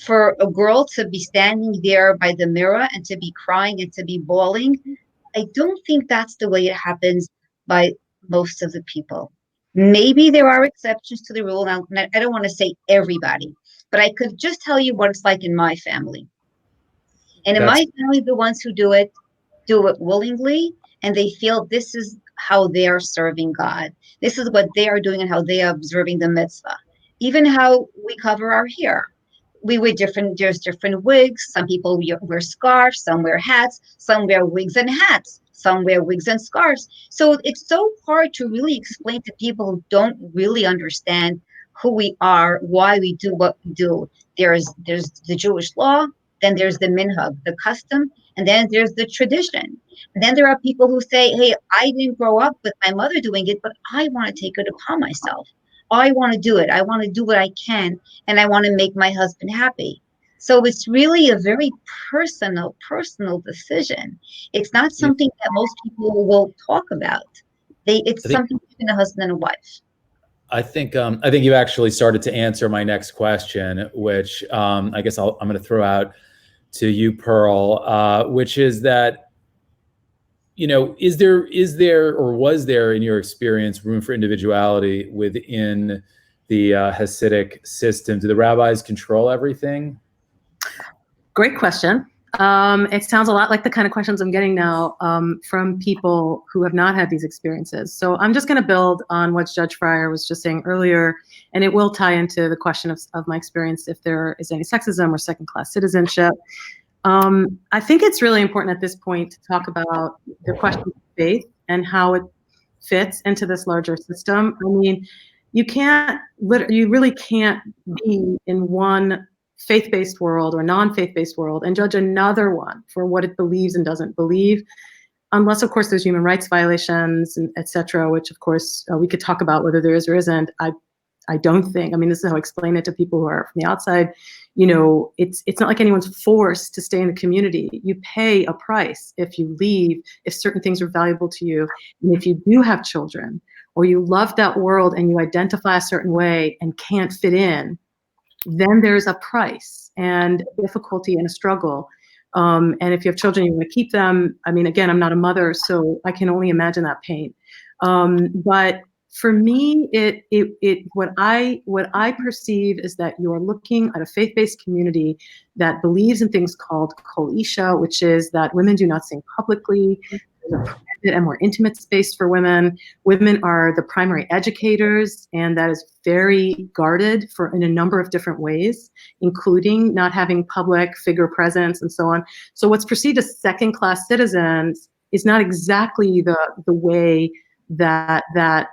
for a girl to be standing there by the mirror and to be crying and to be bawling, I don't think that's the way it happens by most of the people. Maybe there are exceptions to the rule. Now, I don't want to say everybody, but I could just tell you what it's like in my family. And in my family, the ones who do it willingly, and they feel this is how they are serving God. This is what they are doing and how they are observing the mitzvah. Even how we cover our hair. There's different wigs. Some people wear scarves, some wear hats, some wear wigs and hats, some wear wigs and scarves. So it's so hard to really explain to people who don't really understand who we are, why we do what we do. There's the Jewish law, then there's the minhag, the custom, and then there's the tradition. And then there are people who say, hey, I didn't grow up with my mother doing it, but I want to take it upon myself. I want to do it. I want to do what I can, and I want to make my husband happy. So it's really a very personal decision. It's not something that most people will talk about. It's something between a husband and a wife. I think you actually started to answer my next question, which I guess I'm going to throw out to you, Pearl, which is that, is there or was there in your experience room for individuality within the Hasidic system? Do the rabbis control everything? Great question. It sounds a lot like the kind of questions I'm getting now from people who have not had these experiences. So I'm just going to build on what Judge Fryer was just saying earlier, and it will tie into the question of my experience if there is any sexism or second-class citizenship. I think it's really important at this point to talk about the question of faith and how it fits into this larger system. I mean, you really can't be in one faith-based world or non-faith-based world and judge another one for what it believes and doesn't believe, unless, of course, there's human rights violations, and et cetera, which, of course, we could talk about whether there is or isn't. I don't think, this is how I explain it to people who are from the outside, it's not like anyone's forced to stay in the community. You pay a price if you leave, if certain things are valuable to you, and if you do have children, or you love that world and you identify a certain way and can't fit in, then there's a price and difficulty and a struggle. And if you have children, you want to keep them. Again, I'm not a mother, so I can only imagine that pain. But for me, what I perceive is that you are looking at a faith-based community that believes in things called kol isha, which is that women do not sing publicly. There's a private and more intimate space for women. Women are the primary educators, and that is very guarded in a number of different ways, including not having public figure presence and so on. So what's perceived as second-class citizens is not exactly the way that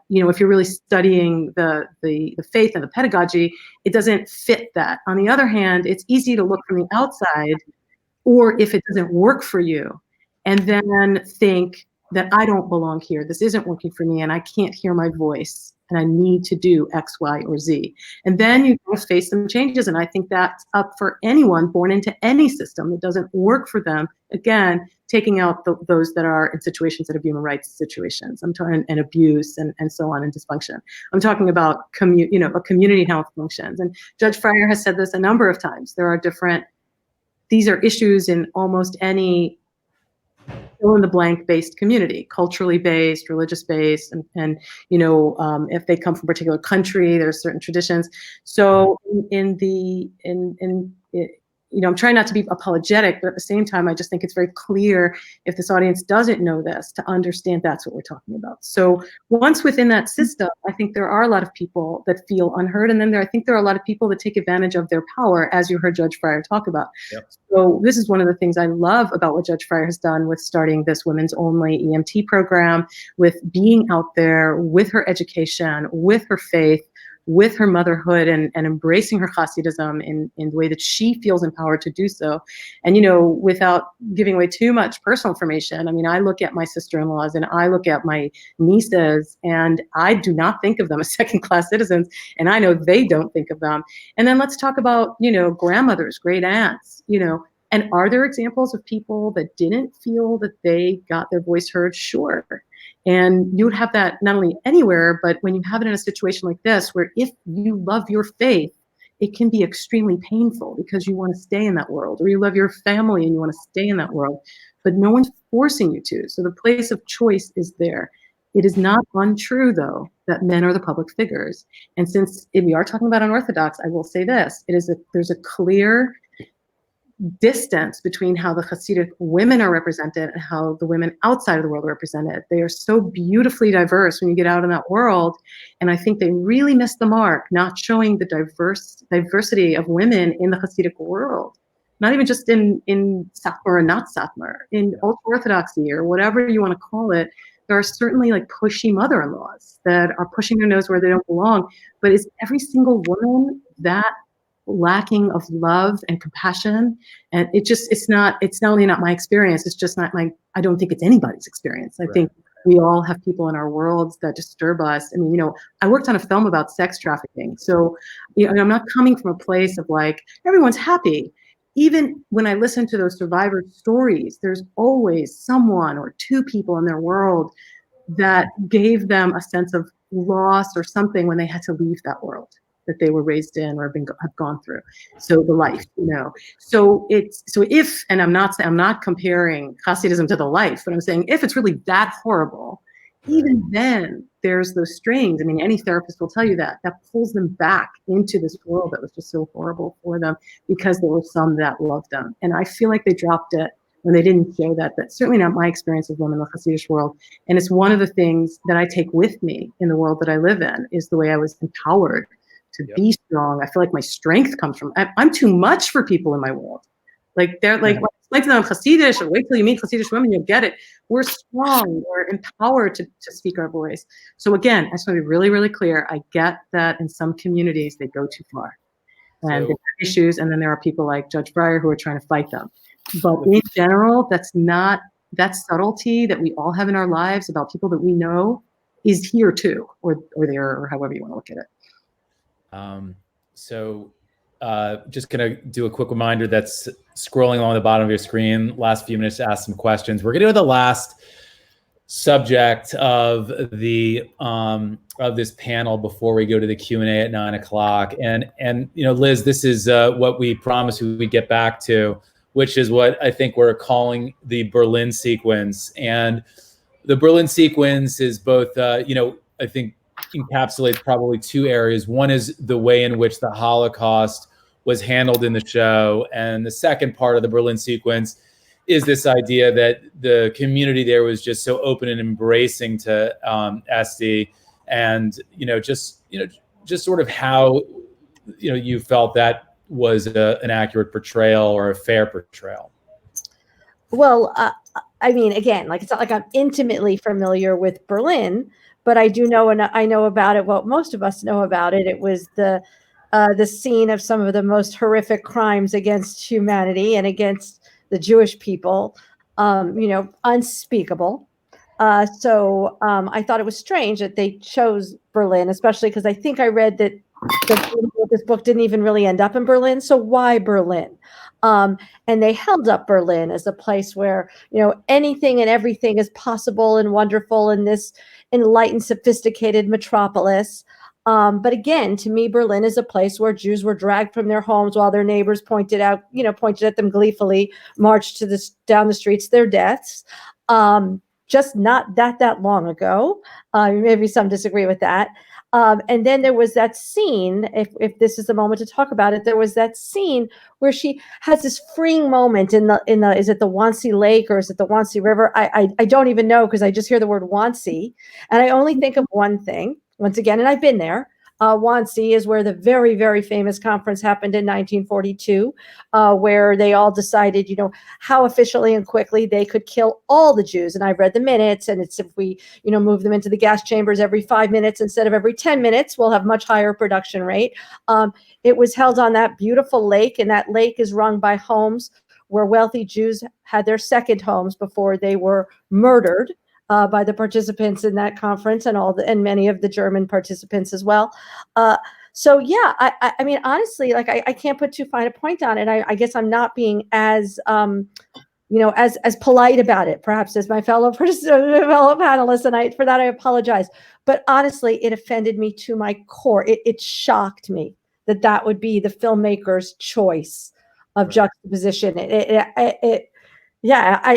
if you're really studying the faith and the pedagogy, it doesn't fit that. On the other hand, it's easy to look from the outside, or if it doesn't work for you, and then think that I don't belong here. This isn't working for me, and I can't hear my voice, and I need to do X, Y, or Z. And then you must face some changes, and I think that's up for anyone born into any system that doesn't work for them. Again, taking out those that are in situations that are human rights situations. I'm talking and abuse and so on, and dysfunction. I'm talking about community health functions. And Judge Fryer has said this a number of times. These are issues in almost any fill-in-the-blank based community, culturally based, religious based, and if they come from a particular country, there are certain traditions. So I'm trying not to be apologetic, but at the same time, I just think it's very clear, if this audience doesn't know this, to understand that's what we're talking about. So once within that system, I think there are a lot of people that feel unheard. And then I think there are a lot of people that take advantage of their power, as you heard Judge Fryer talk about. Yep. So this is one of the things I love about what Judge Fryer has done with starting this women's only EMT program, with being out there with her education, with her faith, with her motherhood, and embracing her Hasidism in the way that she feels empowered to do so. And, without giving away too much personal information, I look at my sister-in-laws and I look at my nieces, and I do not think of them as second-class citizens, and I know they don't think of them. And then let's talk about, grandmothers, great aunts, and are there examples of people that didn't feel that they got their voice heard? Sure. And you would have that not only anywhere, but when you have it in a situation like this, where if you love your faith, it can be extremely painful because you want to stay in that world, or you love your family and you want to stay in that world, but no one's forcing you to. So the place of choice is there. It is not untrue, though, that men are the public figures. And since if we are talking about unorthodox, I will say this: there's a clear distance between how the Hasidic women are represented and how the women outside of the world are represented. They are so beautifully diverse when you get out in that world. And I think they really missed the mark, not showing the diversity of women in the Hasidic world. Not even just in Satmar or not Satmar, in ultra-Orthodoxy or whatever you want to call it. There are certainly like pushy mother-in-laws that are pushing their nose where they don't belong. But is every single woman that lacking of love and compassion. And it's not only not my experience, it's just not I don't think it's anybody's experience. I think we all have people in our worlds that disturb us. I mean, I worked on a film about sex trafficking. So, I'm not coming from a place of like, everyone's happy. Even when I listen to those survivor stories, there's always someone or two people in their world that gave them a sense of loss or something when they had to leave that world that they were raised in or have gone through. So the life, So if, and I'm not comparing Hasidism to the life, but I'm saying if it's really that horrible, even then there's those strings. I mean, any therapist will tell you that pulls them back into this world that was just so horrible for them because there were some that loved them. And I feel like they dropped it when they didn't show that. That's certainly not my experience of women in the Hasidic world. And it's one of the things that I take with me in the world that I live in, is the way I was empowered to be strong. I feel like my strength comes from, I'm too much for people in my world. Like they're like, like I'm Hasidic, or wait till you meet Hasidic women, you'll get it. We're strong, we're empowered to speak our voice. So again, I just want to be really, really clear. I get that in some communities, they go too far. And they have issues, and then there are people like Judge Breyer who are trying to fight them. But in general, that's not, that subtlety that we all have in our lives about people that we know is here too, or there, or however you want to look at it. Just gonna do a quick reminder that's scrolling along the bottom of your screen. Last few minutes to ask some questions. We're gonna do the last subject of the of this panel before we go to the Q&A at 9 o'clock. And Liz, this is what we promised we would get back to, which is what I think we're calling the Berlin sequence. And the Berlin sequence is both, I think encapsulates probably two areas. One is the way in which the Holocaust was handled in the show. And the second part of the Berlin sequence is this idea that the community there was just so open and embracing to SD, and just sort of how you felt that was an accurate portrayal or a fair portrayal. Well, I mean, again, like, it's not like I'm intimately familiar with Berlin, but I do know, and I know about it. Well, most of us know about it. It was the scene of some of the most horrific crimes against humanity and against the Jewish people, unspeakable. So I thought it was strange that they chose Berlin, especially because I think I read that this book didn't even really end up in Berlin. So why Berlin? And they held up Berlin as a place where, anything and everything is possible and wonderful in this enlightened, sophisticated metropolis. But again, to me, Berlin is a place where Jews were dragged from their homes while their neighbors pointed at them gleefully, marched down the streets to their deaths. Just not that long ago. Maybe some disagree with that. And then there was that scene, if this is the moment to talk about it, there was that scene where she has this freeing moment in the is it the Wannsee Lake or is it the Wannsee River? I don't even know, because I just hear the word Wannsee and I only think of one thing. Once again, and I've been there. Wannsee is where the very, very famous conference happened in 1942, where they all decided, how efficiently and quickly they could kill all the Jews. And I've read the minutes, and it's if we, move them into the gas chambers every 5 minutes instead of every 10 minutes, we'll have much higher production rate. It was held on that beautiful lake, and that lake is run by homes where wealthy Jews had their second homes before they were murdered by the participants in that conference, and many of the German participants as well. So yeah, I mean, honestly, like I can't put too fine a point on it. I guess I'm not being as as polite about it, perhaps, as my fellow panelists, and for that I apologize. But honestly, it offended me to my core. It shocked me that would be the filmmaker's choice of juxtaposition. I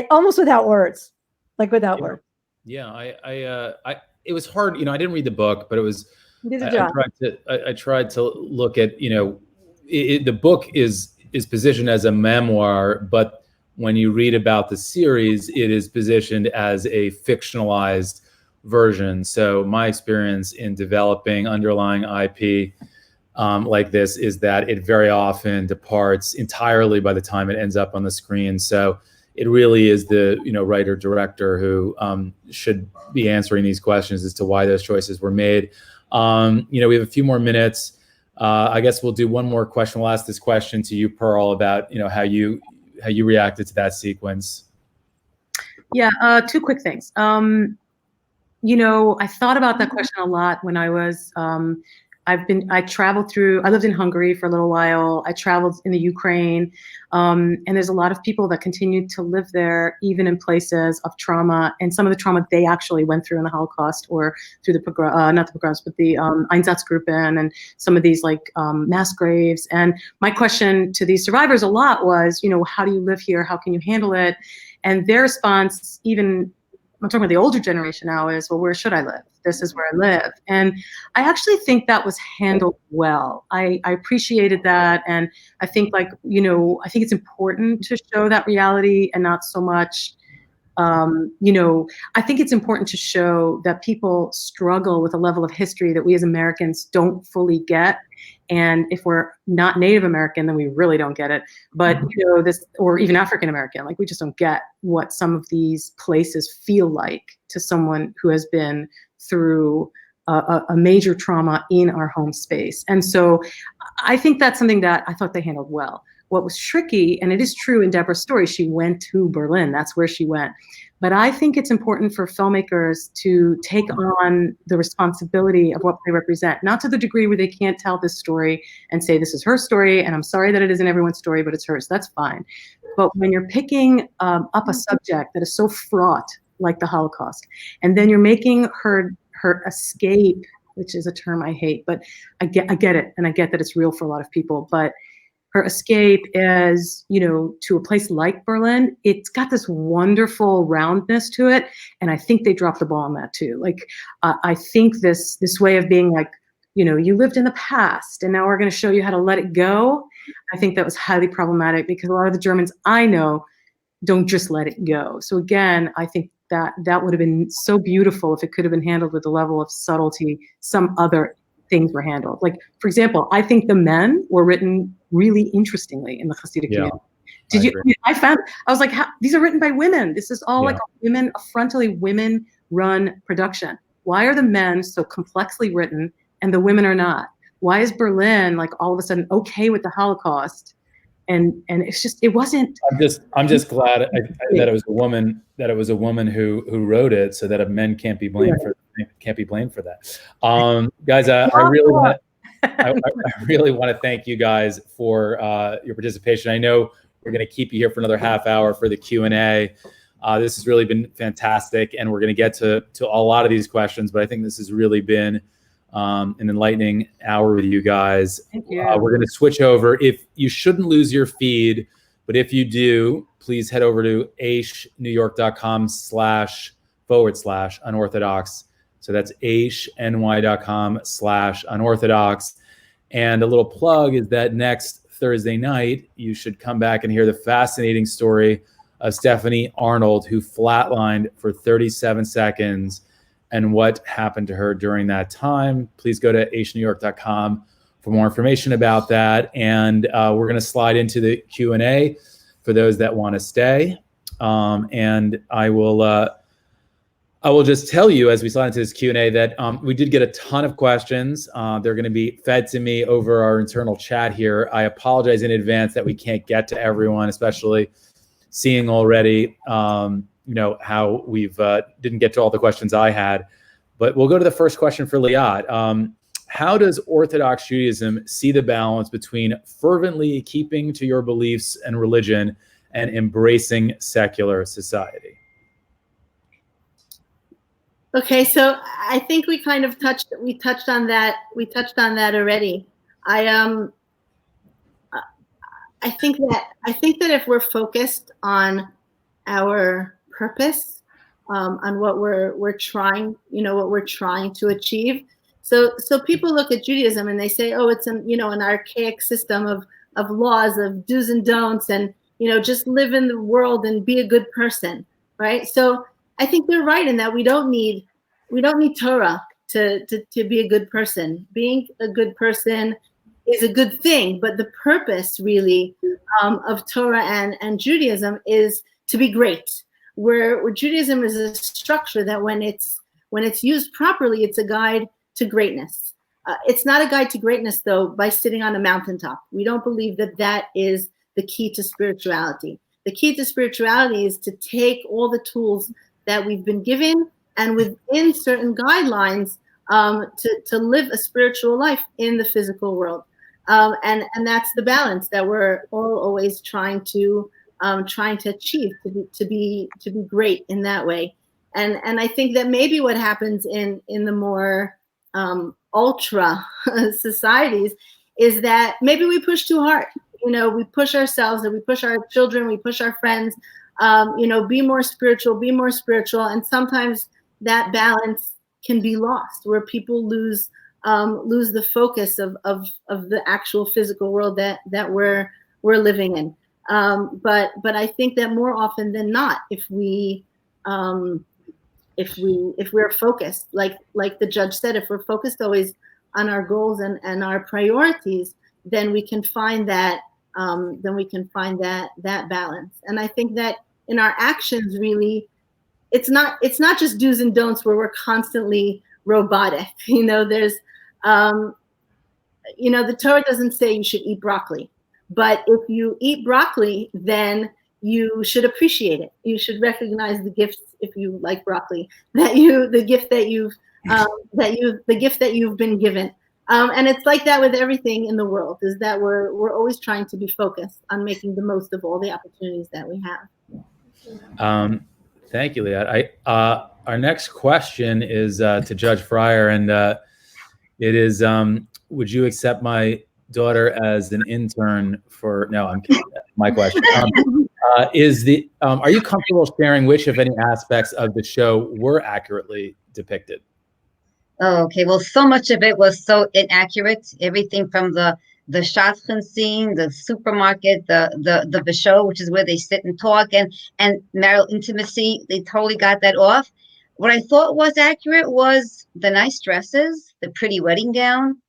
almost without words, words. Yeah, it was hard. I didn't read the book, but it was. I tried to look at. The book is positioned as a memoir, but when you read about the series, it is positioned as a fictionalized version. So my experience in developing underlying IP like this is that it very often departs entirely by the time it ends up on the screen. So it really is the writer director who should be answering these questions as to why those choices were made. We have a few more minutes. I guess we'll do one more question. We'll ask this question to you, Pearl, about how you reacted to that sequence. Yeah, two quick things. I thought about that question a lot when I was, I lived in Hungary for a little while. I traveled in the Ukraine, and there's a lot of people that continue to live there, even in places of trauma, and some of the trauma they actually went through in the Holocaust or through the not the pogroms, but the Einsatzgruppen and some of these mass graves. And my question to these survivors a lot was, how do you live here? How can you handle it? And their response, even I'm talking about the older generation now, is, well, where should I live? This is where I live. And I actually think that was handled well. I appreciated that. And I think I think it's important to show that reality and not so much, I think it's important to show that people struggle with a level of history that we as Americans don't fully get. And if we're not Native American, then we really don't get it. But, or even African American, we just don't get what some of these places feel like to someone who has been through a major trauma in our home space. And so I think that's something that I thought they handled well. What was tricky, and it is true in Deborah's story, she went to Berlin. That's where she went. But I think it's important for filmmakers to take on the responsibility of what they represent, not to the degree where they can't tell this story and say, this is her story, and I'm sorry that it isn't everyone's story, but it's hers. That's fine. But when you're picking up a subject that is so fraught, like the Holocaust, and then you're making her escape, which is a term I hate, but I get it, and I get that it's real for a lot of people, but her escape is, to a place like Berlin, it's got this wonderful roundness to it. And I think they dropped the ball on that too. I think this way of being you lived in the past and now we're going to show you how to let it go. I think that was highly problematic because a lot of the Germans I know don't just let it go. So again, I think that would have been so beautiful if it could have been handled with a level of subtlety some other things were handled. For example, I think the men were written really interestingly in the Hasidic community. I was like, these are written by women. This is all a frontally women-run production. Why are the men so complexly written and the women are not? Why is Berlin all of a sudden okay with the Holocaust? And it's just, it wasn't. I'm just glad that it was a woman who wrote it, so that men can't be blamed for that. Guys, I really want to thank you guys for your participation. I know we're going to keep you here for another half hour for the Q&A. This has really been fantastic, and we're going to get to a lot of these questions, but I think this has really been an enlightening hour with you guys. Thank you. We're going to switch over. If you shouldn't lose your feed, but if you do, please head over to aish.newyork.com//unorthodox. So that's aish.ny.com/unorthodox. And a little plug is that next Thursday night, you should come back and hear the fascinating story of Stephanie Arnold, who flatlined for 37 seconds, and what happened to her during that time. Please go to aish.newyork.com for more information about that. And we're going to slide into the Q&A for those that want to stay. And I will just tell you as we slide into this Q&A that we did get a ton of questions. They're going to be fed to me over our internal chat here. I apologize in advance that we can't get to everyone, especially seeing already how we've didn't get to all the questions I had. But we'll go to the first question for Liat. How does Orthodox Judaism see the balance between fervently keeping to your beliefs and religion and embracing secular society? Okay, so I think we kind of touched on that. We touched on that already. I think that if we're focused on our purpose, on what we're trying, what we're trying to achieve. So people look at Judaism and they say, oh, it's an archaic system of laws, of do's and don'ts, and just live in the world and be a good person, right? So I think they're right in that we don't need Torah to be a good person. Being a good person is a good thing, but the purpose really of Torah and Judaism is to be great. Where Judaism is a structure that when it's used properly, it's a guide to greatness. It's not a guide to greatness, though, by sitting on a mountaintop. We don't believe that that is the key to spirituality. The key to spirituality is to take all the tools that we've been given and within certain guidelines to live a spiritual life in the physical world. And that's the balance that we're all always trying to achieve, to be great in that way. And I think that maybe what happens in the more ultra societies is that maybe we push too hard. We push ourselves, and we push our children, we push our friends, be more spiritual, and sometimes that balance can be lost, where people lose the focus of the actual physical world that we're living in. But I think that more often than not, if we're focused, like the judge said, if we're focused always on our goals and our priorities, then we can find that balance. And I think that in our actions, really, it's not just do's and don'ts where we're constantly robotic. There's the Torah doesn't say you should eat broccoli, but if you eat broccoli, then you should appreciate it. You should recognize the gifts, if you like broccoli, the gift that you've been given. And it's like that with everything in the world, is that we're always trying to be focused on making the most of all the opportunities that we have. Thank you, Liat. Our next question is to Judge Fryer, and it is, would you accept my daughter as an intern for? No, I'm kidding. My question are you comfortable sharing which, if any, aspects of the show were accurately depicted? Oh, okay. Well, so much of it was so inaccurate. Everything from the shotgun scene, the supermarket, the show, which is where they sit and talk, and marital intimacy. They totally got that off. What I thought was accurate was the nice dresses, the pretty wedding gown,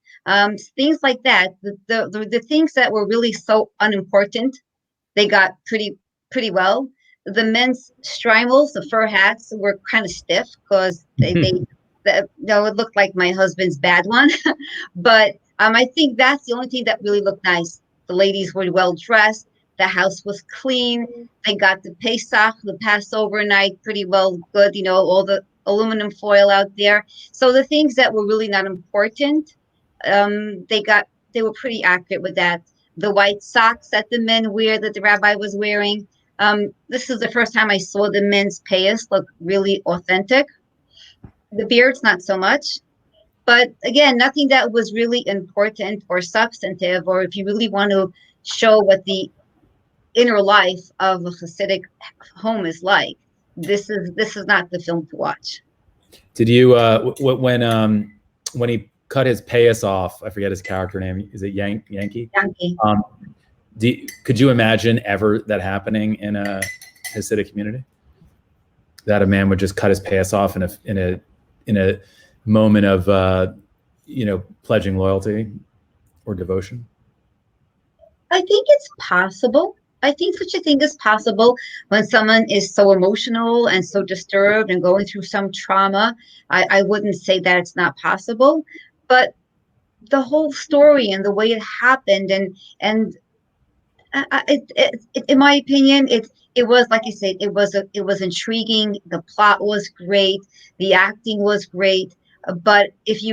things like that. The things that were really so unimportant, they got pretty well. The men's streimels, the fur hats, were kind of stiff because it looked like my husband's bad one. But I think that's the only thing that really looked nice. The ladies were well dressed. The house was clean. They got the Pesach, the Passover night, pretty well good. All the aluminum foil out there. So the things that were really not important, they were pretty accurate with that. The white socks that the men wear, that the rabbi was wearing. This is the first time I saw the men's payas look really authentic. The beards, not so much. But again, nothing that was really important or substantive, or if you really want to show what the inner life of a Hasidic home is like, this is not the film to watch. Did you when he cut his payas off? I forget his character name. Is it Yankee? Yankee. Could you imagine ever that happening in a Hasidic community? That a man would just cut his payas off in a moment of pledging loyalty or devotion? I think it's possible. I think such a thing is possible when someone is so emotional and so disturbed and going through some trauma. I wouldn't say that it's not possible, but the whole story and the way it happened and in my opinion, it was, like I said, it was intriguing. The plot was great. The acting was great. But if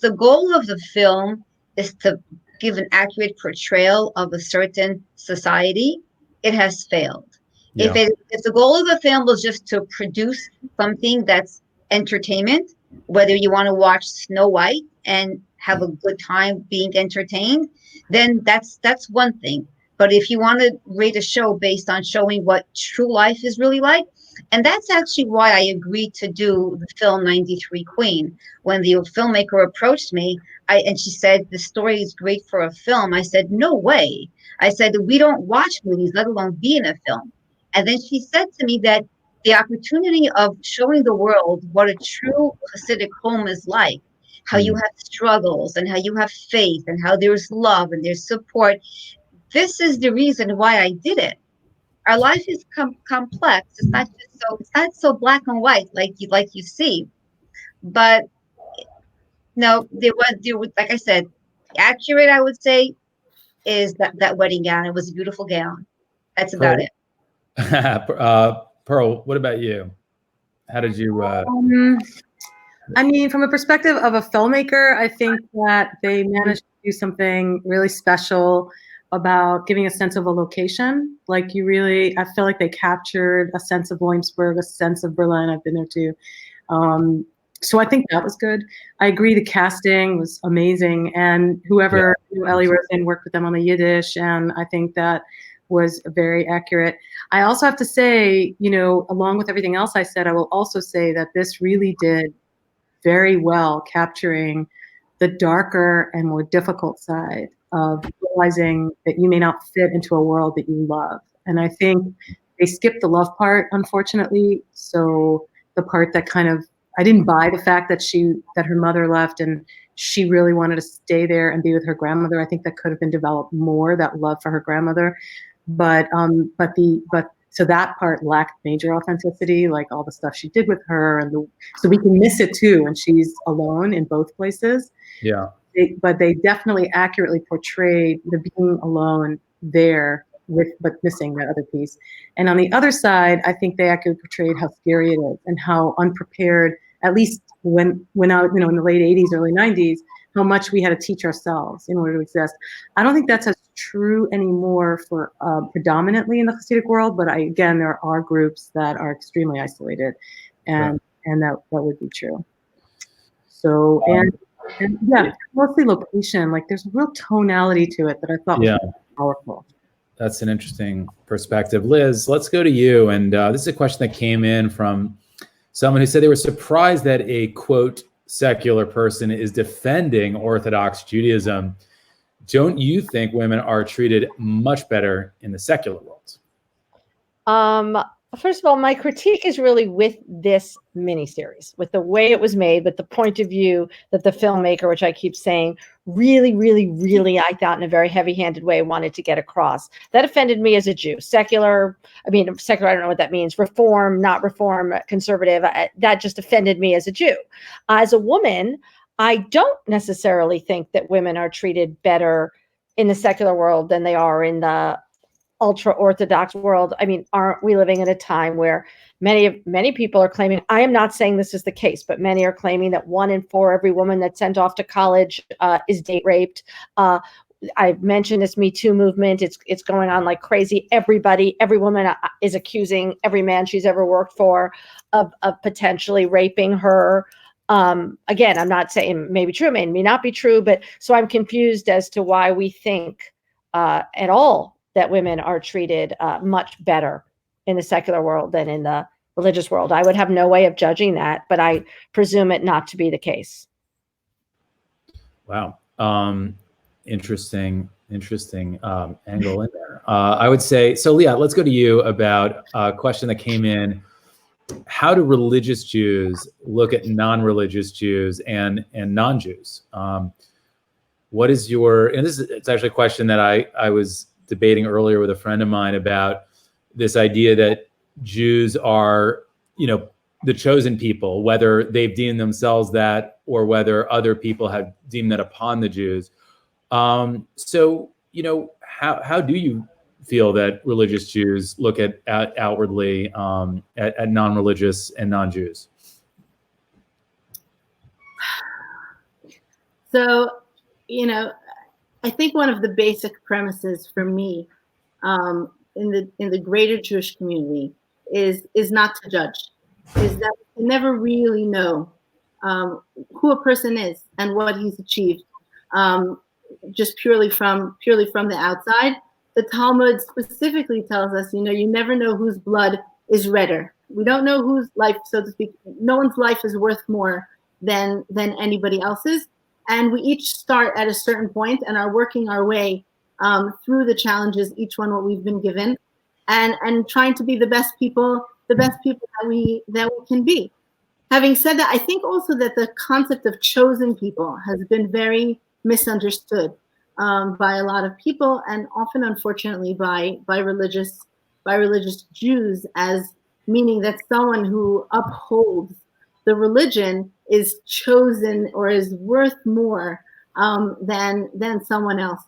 the goal of the film is to give an accurate portrayal of a certain society, it has failed. Yeah. If the goal of the film was just to produce something that's entertainment, whether you want to watch Snow White and have a good time being entertained, then that's one thing. But if you want to rate a show based on showing what true life is really like, and that's actually why I agreed to do the film 93 Queen. When the filmmaker approached me, and she said, the story is great for a film. I said, no way. I said, we don't watch movies, let alone be in a film. And then she said to me that the opportunity of showing the world what a true Hasidic home is like, how you have struggles and how you have faith and how there's love and there's support. This is the reason why I did it. Our life is complex. It's not so black and white like you see, but No, there was, like I said, accurate, I would say, is that wedding gown. It was a beautiful gown. That's about Pearl, it. Pearl, what about you? How did you? I mean, from a perspective of a filmmaker, I think that they managed to do something really special about giving a sense of a location. Like I feel like they captured a sense of Williamsburg, a sense of Berlin. I've been there too. So I think that was good. I agree the casting was amazing. And whoever, Ellie Rosen worked with them on the Yiddish, and I think that was very accurate. I also have to say, along with everything else I said, I will also say that this really did very well capturing the darker and more difficult side of realizing that you may not fit into a world that you love. And I think they skipped the love part, unfortunately. So the part that I didn't buy the fact that her mother left and she really wanted to stay there and be with her grandmother. I think that could have been developed more, that love for her grandmother. So that part lacked major authenticity, like all the stuff she did with her, so we can miss it too when she's alone in both places. Yeah. But they definitely accurately portrayed the being alone there but missing that other piece. And on the other side, I think they accurately portrayed how scary it is and how unprepared, at least when I, in the late 80s, early 90s, how much we had to teach ourselves in order to exist. I don't think that's as true anymore for predominantly in the Hasidic world, but again, there are groups that are extremely isolated, and that would be true. So, and yeah, mostly location, like there's a real tonality to it that I thought was powerful. That's an interesting perspective. Liz, let's go to you. And this is a question that came in from someone who said they were surprised that a, quote, secular person is defending Orthodox Judaism. Don't you think women are treated much better in the secular world? First of all, my critique is really with this miniseries, with the way it was made, with the point of view that the filmmaker, which I keep saying, really, really, really, I thought in a very heavy-handed way wanted to get across. That offended me as a Jew. Secular, I don't know what that means. Reform, not reform, conservative. That just offended me as a Jew. As a woman, I don't necessarily think that women are treated better in the secular world than they are in the ultra-Orthodox world. Aren't we living in a time where many people are claiming, I am not saying this is the case, but many are claiming that 1 in 4 every woman that's sent off to college is date raped. I've mentioned this Me Too movement. It's going on like crazy. Every woman is accusing every man she's ever worked for of potentially raping her. Again, I'm not saying it may be true, it may not be true, but so I'm confused as to why we think at all that women are treated much better in the secular world than in the religious world. I would have no way of judging that, but I presume it not to be the case. Wow. Interesting angle in there. I would say, so Liat, let's go to you about a question that came in. How do religious Jews look at non-religious Jews and non-Jews? What is and it's actually a question that I was debating earlier with a friend of mine about this idea that Jews are, the chosen people, whether they've deemed themselves that or whether other people have deemed that upon the Jews. So, how do you feel that religious Jews look at outwardly at non-religious and non-Jews? So, I think one of the basic premises for me in the greater Jewish community is not to judge, is that you never really know who a person is and what he's achieved just purely from the outside. The Talmud specifically tells us, you never know whose blood is redder. We don't know whose life, so to speak, no one's life is worth more than anybody else's. And we each start at a certain point and are working our way through the challenges, each one what we've been given, and trying to be the best people that we can be. Having said that, I think also that the concept of chosen people has been very misunderstood by a lot of people, and often, unfortunately, by religious Jews, as meaning that someone who upholds the religion is chosen or is worth more than someone else.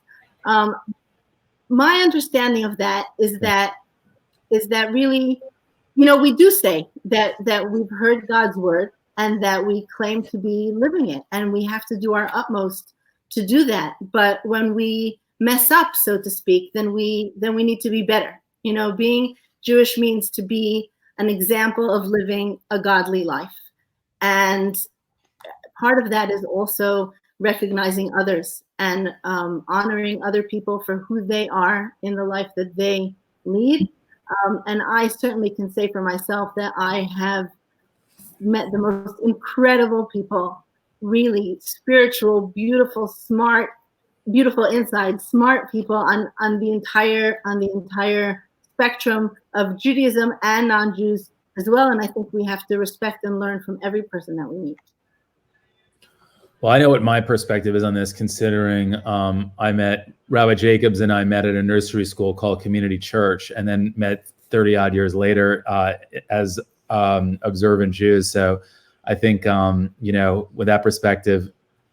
My understanding of that is that really, we do say that we've heard God's word and that we claim to be living it, and we have to do our utmost to do that. But when we mess up, so to speak, then we need to be better. Being Jewish means to be an example of living a godly life. And part of that is also recognizing others and honoring other people for who they are in the life that they lead. And I certainly can say for myself that I have met the most incredible people, really spiritual, beautiful, smart, beautiful inside, smart people on the entire spectrum of Judaism and non-Jews as well. And I think we have to respect and learn from every person that we meet. Well, I know what my perspective is on this, considering I met Rabbi Jacobs and I met at a nursery school called Community Church, and then met 30 odd years later as observant Jews. So I think, with that perspective,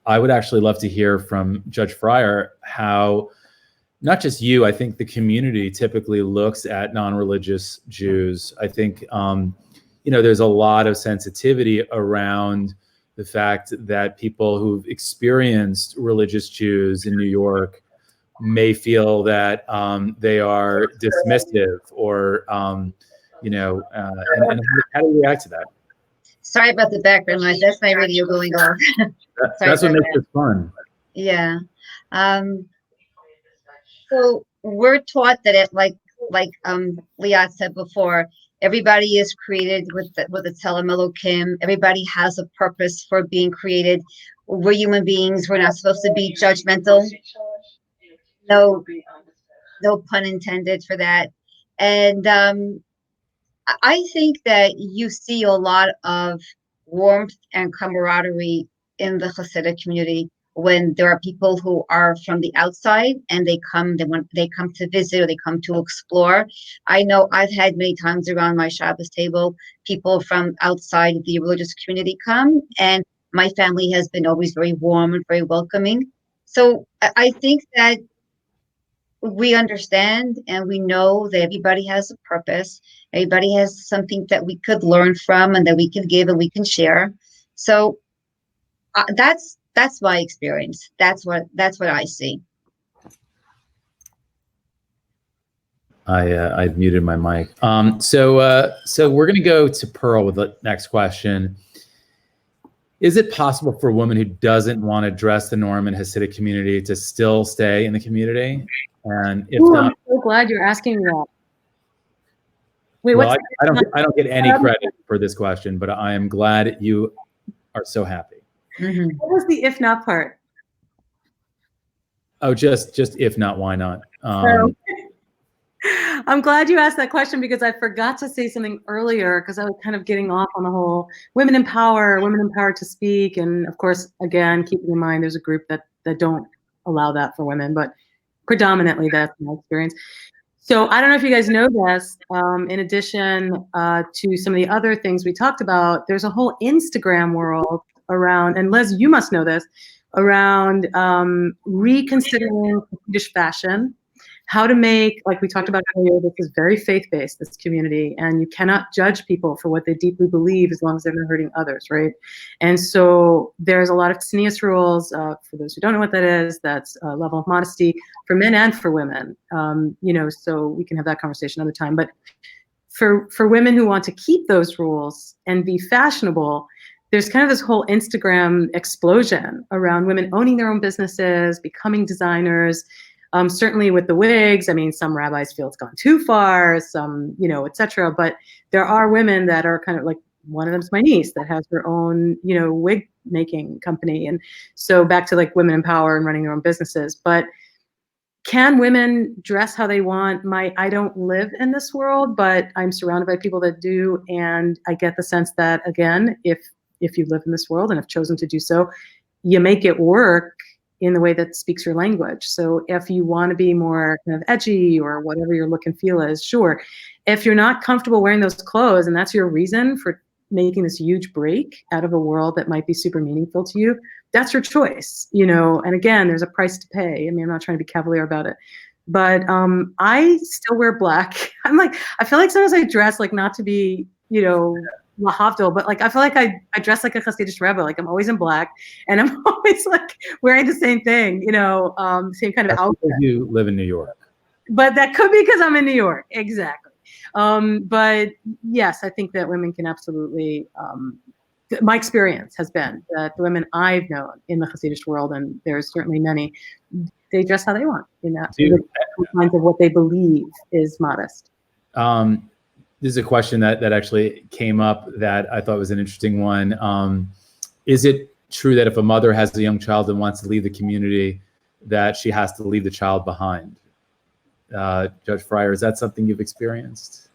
I would actually love to hear from Judge Fryer how, not just you, I think the community typically looks at non-religious Jews. I think, there's a lot of sensitivity around the fact that people who've experienced religious Jews in New York may feel that they are dismissive or, and how do you react to that? Sorry about the background noise. That's my radio going off. That's what makes it fun. Yeah. So we're taught that like Liat said before, everybody is created with a Tzelem Elokim. Everybody has a purpose for being created. We're human beings. We're not supposed to be judgmental. No pun intended for that. And I think that you see a lot of warmth and camaraderie in the Hasidic community when there are people who are from the outside and they come to visit or they come to explore. I know I've had many times around my Shabbos table, people from outside the religious community come, and my family has been always very warm and very welcoming. So I think that we understand and we know that everybody has a purpose. Everybody has something that we could learn from and that we can give and we can share. So that's my experience. That's what I see. I muted my mic. So we're going to go to Pearl with the next question. Is it possible for a woman who doesn't want to dress the norm in Hasidic community to still stay in the community? And if not, I'm so glad you're asking me that. Wait, well, I don't get any credit for this question, but I am glad you are so happy. Mm-hmm. What was the if not part? Oh, just if not, why not? I'm glad you asked that question because I forgot to say something earlier because I was kind of getting off on the whole women empowered to speak. And of course, again, keeping in mind there's a group that don't allow that for women, but predominantly that's my experience. So I don't know if you guys know this, in addition to some of the other things we talked about, there's a whole Instagram world around, and Liz, you must know this, around reconsidering Yiddish fashion, how to make, like we talked about earlier, this is very faith-based, this community, and you cannot judge people for what they deeply believe as long as they're not hurting others, right? And so there's a lot of tznius rules, for those who don't know what that is, that's a level of modesty for men and for women, so we can have that conversation another time. But for women who want to keep those rules and be fashionable, there's kind of this whole Instagram explosion around women owning their own businesses, becoming designers, certainly with the wigs. I mean, some rabbis feel it's gone too far, some, et cetera. But there are women that are kind of like, one of them's my niece that has her own, wig making company. And so back to like women in power and running their own businesses. But can women dress how they want? I don't live in this world, but I'm surrounded by people that do. And I get the sense that, again, if you live in this world and have chosen to do so, you make it work in the way that speaks your language. So if you want to be more kind of edgy or whatever your look and feel is, sure. If you're not comfortable wearing those clothes and that's your reason for making this huge break out of a world that might be super meaningful to you, that's your choice, you know. And again, there's a price to pay. I mean, I'm not trying to be cavalier about it, but I still wear black. I'm like, I feel like sometimes I dress like not to be, you know, lahavdil, but like I feel like I dress like a Hasidic Rebbe. Like I'm always in black, and I'm always like wearing the same thing, you know, same kind of That's outfit. because you live in New York. But that could be because I'm in New York. Exactly. But yes, I think that women can absolutely, my experience has been that the women I've known in the Hasidic world, and there's certainly many, they dress how they want, you know, kinds of what they believe is modest. This is a question that actually came up that I thought was an interesting one. Is it true that if a mother has a young child and wants to leave the community, that she has to leave the child behind? Judge Fryer, is that something you've experienced?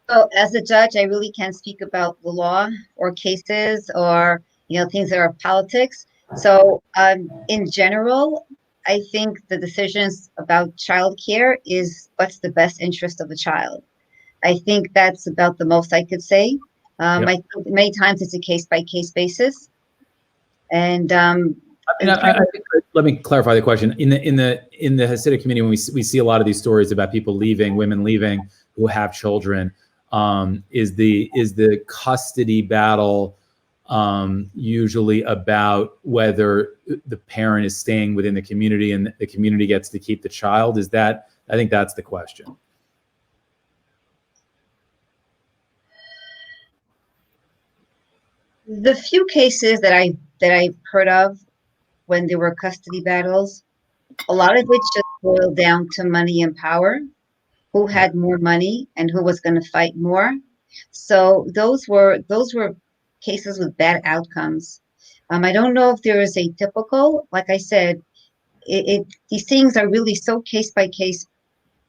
So as a judge, I really can't speak about the law or cases or, you know, things that are politics. So in general, I think the decisions about childcare is what's the best interest of the child. I think that's about the most I could say. I think many times it's a case-by-case basis. And let me clarify the question. In the Hasidic community, when we see a lot of these stories about people leaving, women leaving who have children, is the custody battle usually about whether the parent is staying within the community and the community gets to keep the child? Is that, I think that's the question. The few cases that I've heard of when there were custody battles, a lot of it just boiled down to money and power, who had more money and who was going to fight more. So those were cases with bad outcomes. I don't know if there is a typical, like I said, these things are really so case by case.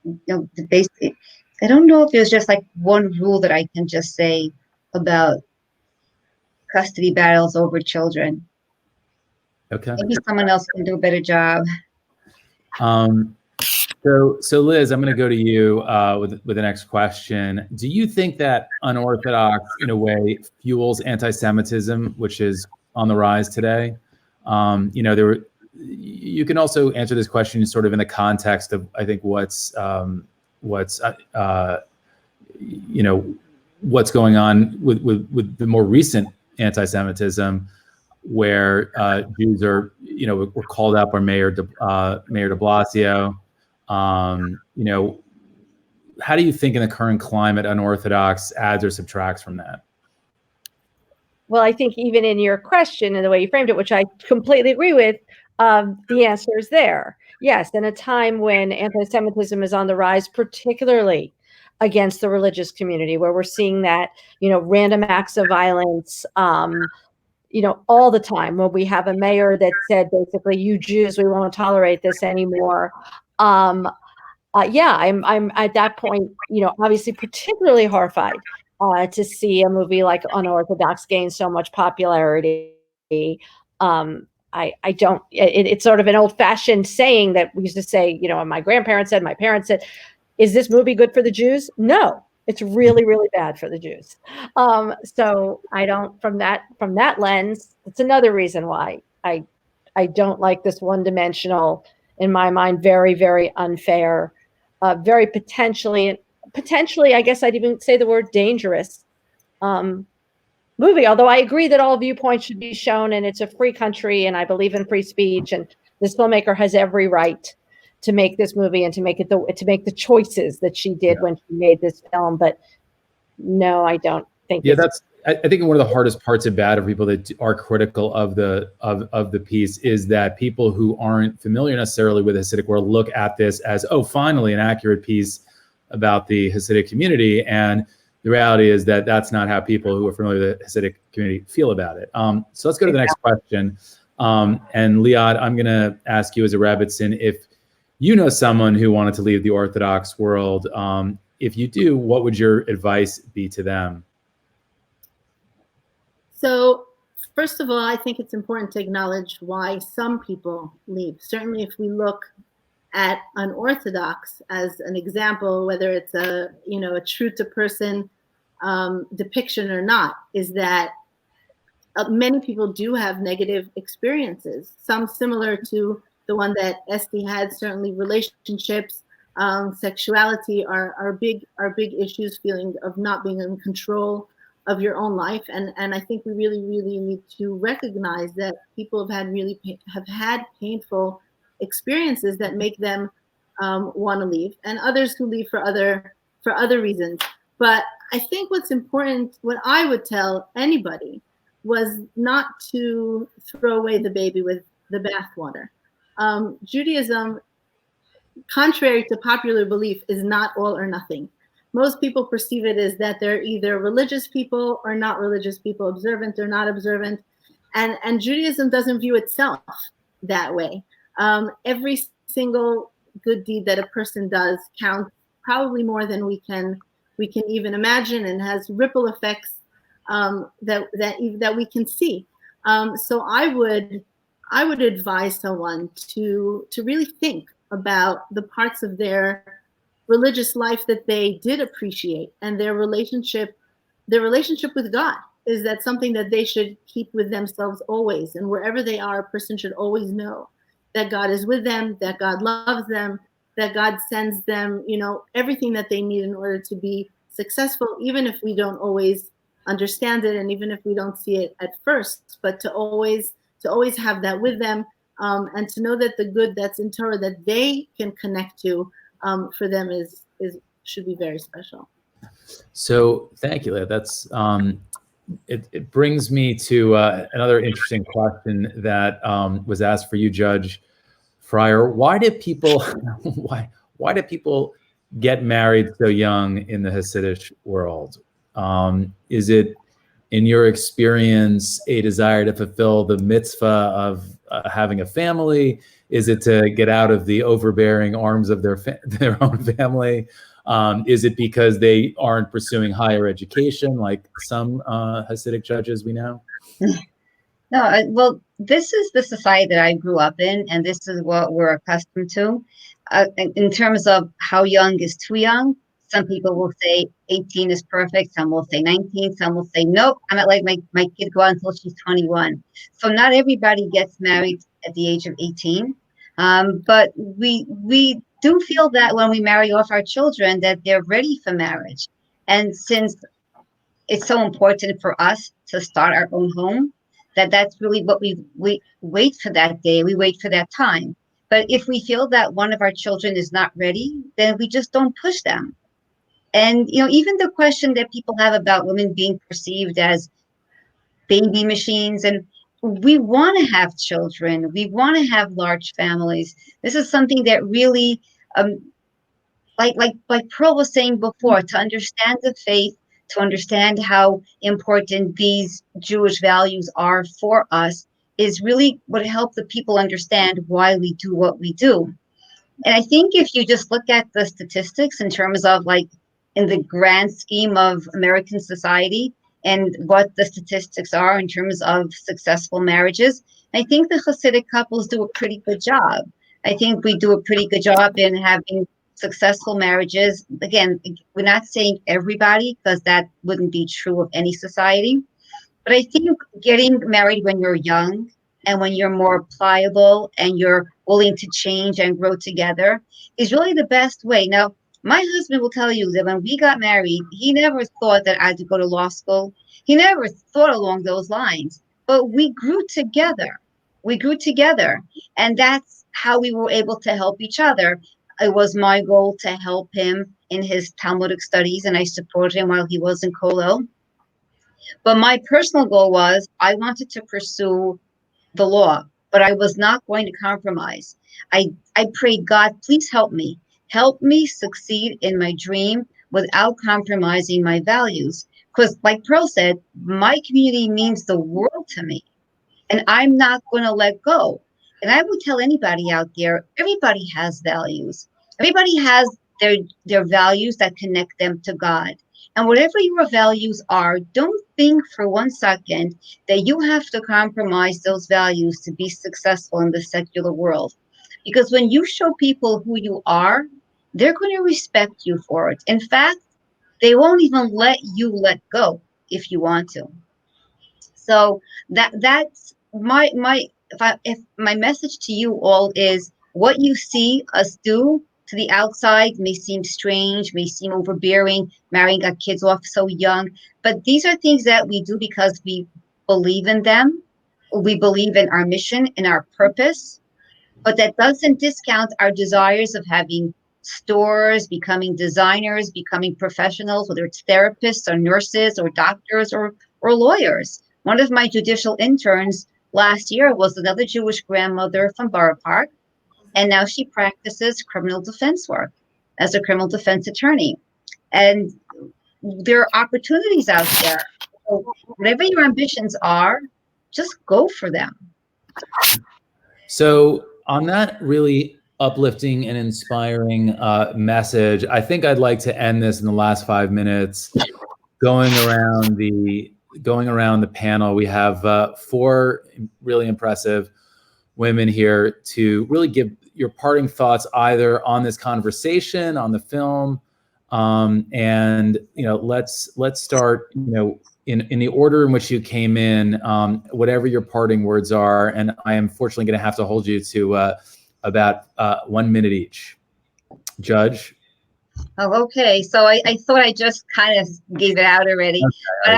You know, I don't know if there's just like one rule that I can just say about custody battles over children. Okay. Maybe someone else can do a better job. So Liz, I'm going to go to you with the next question. Do you think that Unorthodox, in a way, fuels anti-Semitism, which is on the rise today? You know, you can also answer this question sort of in the context of, I think, what's you know, what's going on with the more recent anti-Semitism, where Jews are, you know, were called out by Mayor de Blasio. You know, how do you think in the current climate Unorthodox adds or subtracts from that? Well, I think even in your question and the way you framed it, which I completely agree with, the answer is there. Yes, in a time when anti-Semitism is on the rise, particularly against the religious community, where we're seeing that, you know, random acts of violence, you know, all the time, when we have a mayor that said, basically, you Jews, we won't tolerate this anymore. Yeah, I'm at that point, you know, obviously particularly horrified to see a movie like Unorthodox gain so much popularity. I don't, it's sort of an old fashioned saying that we used to say, you know, and my grandparents said, my parents said, is this movie good for the Jews? No, it's really, really bad for the Jews. So I don't, from that lens, it's another reason why I don't like this one-dimensional, in my mind, very, very unfair, very potentially, I guess I'd even say the word dangerous movie. Although I agree that all viewpoints should be shown, and it's a free country, and I believe in free speech, and this filmmaker has every right to make this movie and to make the choices that she did when she made this film. But no, I don't think. Yeah, I think one of the hardest parts about it for people that are critical of the piece is that people who aren't familiar necessarily with the Hasidic world look at this as, oh, finally an accurate piece about the Hasidic community, and the reality is that that's not how people who are familiar with the Hasidic community feel about it. So let's go to the next question. And Liat, I'm going to ask you as a Rabbitson, if you know someone who wanted to leave the Orthodox world, if you do, what would your advice be to them? So first of all, I think it's important to acknowledge why some people leave. Certainly if we look at Unorthodox as an example, whether it's a truth to person depiction or not, is that many people do have negative experiences, some similar to the one that Esty had. Certainly relationships, sexuality are big issues, feeling of not being in control of your own life. And I think we really need to recognize that people have had painful experiences that make them want to leave, and others who leave for other reasons. But I think what's important, what I would tell anybody, was not to throw away the baby with the bathwater. Judaism, contrary to popular belief, is not all or nothing. Most people perceive it as that they're either religious people or not religious people, observant or not observant. And Judaism doesn't view itself that way. Every single good deed that a person does counts probably more than we can even imagine, and has ripple effects that we can see. So I would advise someone to really think about the parts of their religious life that they did appreciate, and their relationship with God. Is that something that they should keep with themselves always? And wherever they are, a person should always know that God is with them, that God loves them, that God sends them, everything that they need in order to be successful, even if we don't always understand it, and even if we don't see it at first, but to always have that with them, and to know that the good that's in Torah that they can connect to, for them should be very special. So thank you, Liat. That's it brings me to another interesting question that was asked for you, Judge Fryer. Why do people get married so young in the Hasidic world? Is it, in your experience, a desire to fulfill the mitzvah of having a family? Is it to get out of the overbearing arms of their own family? Is it because they aren't pursuing higher education like some Hasidic judges we know? No, well, this is the society that I grew up in, and this is what we're accustomed to. In terms of how young is too young, some people will say 18 is perfect. Some will say 19. Some will say, nope, I'm not letting my kid go out until she's 21. So not everybody gets married at the age of 18. But we do feel that when we marry off our children, that they're ready for marriage. And since it's so important for us to start our own home, that's really what we wait for that day. We wait for that time. But if we feel that one of our children is not ready, then we just don't push them. And, even the question that people have about women being perceived as baby machines, and we want to have children. We want to have large families. This is something that really, like Pearl was saying before, to understand the faith, to understand how important these Jewish values are for us, is really what helps the people understand why we do what we do. And I think if you just look at the statistics in terms of, like, in the grand scheme of American society and what the statistics are in terms of successful marriages, I think the Hasidic couples do a pretty good job. I think we do a pretty good job in having successful marriages. Again, we're not saying everybody, because that wouldn't be true of any society. But I think getting married when you're young and when you're more pliable and you're willing to change and grow together is really the best way. Now, my husband will tell you that when we got married, he never thought that I had to go to law school. He never thought along those lines. But we grew together. And that's how we were able to help each other. It was my goal to help him in his Talmudic studies, and I supported him while he was in Kollel. But my personal goal was I wanted to pursue the law, but I was not going to compromise. I prayed, God, please help me. Help me succeed in my dream without compromising my values. Because like Pearl said, my community means the world to me, and I'm not going to let go. And I would tell anybody out there, everybody has values. Everybody has their values that connect them to God. And whatever your values are, don't think for 1 second that you have to compromise those values to be successful in the secular world. Because when you show people who you are, they're going to respect you for it. In fact, they won't even let you let go if you want to. So that's if my message to you all is, what you see us do to the outside may seem strange, may seem overbearing, marrying our kids off so young, but these are things that we do because we believe in them. We believe in our mission and our purpose, but that doesn't discount our desires of having stores, becoming designers, becoming professionals, whether it's therapists or nurses or doctors or lawyers. One of my judicial interns last year was another Jewish grandmother from Borough Park, and now she practices criminal defense work as a criminal defense attorney. And there are opportunities out there. So whatever your ambitions are, just go for them. So on that really uplifting and inspiring message, I think I'd like to end this in the last 5 minutes going around the panel. We have 4 really impressive women here to really give your parting thoughts either on this conversation, on the film, and let's start in the order in which you came in, whatever your parting words are, and I am fortunately going to have to hold you to about 1 minute each. Judge. Oh, okay. So I thought I just kind of gave it out already, Okay,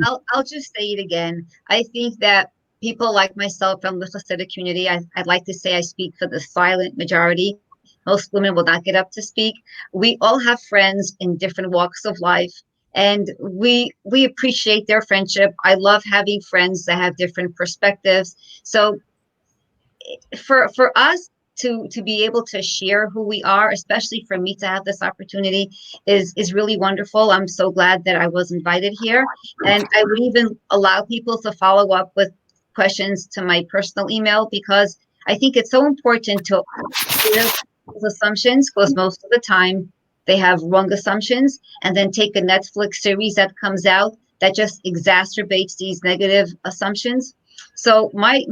but I'll just say it again. I think that people like myself from the Hasidic community, I'd like to say I speak for the silent majority. Most women will not get up to speak. We all have friends in different walks of life, and we appreciate their friendship. I love having friends that have different perspectives. So for us to be able to share who we are, especially for me to have this opportunity, is really wonderful. I'm so glad that I was invited here, and I would even allow people to follow up with questions to my personal email, because I think it's so important to give those assumptions, because most of the time they have wrong assumptions, and then take a Netflix series that comes out that just exacerbates these negative assumptions. So my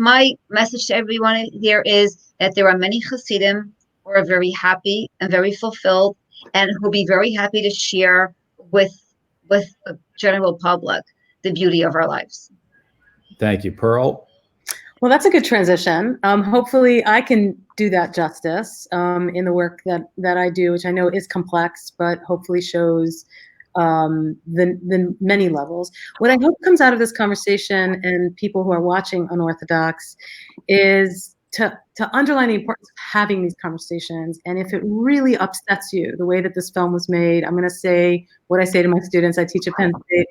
message to everyone here is that there are many Hasidim who are very happy and very fulfilled, and who'll be very happy to share with the general public the beauty of our lives. Thank you. Pearl? Well, that's a good transition. Hopefully I can do that justice in the work that I do, which I know is complex, but hopefully shows the many levels. What I hope comes out of this conversation, and people who are watching Unorthodox, is to underline the importance of having these conversations. And if it really upsets you, the way that this film was made, I'm going to say what I say to my students. I teach at Penn State,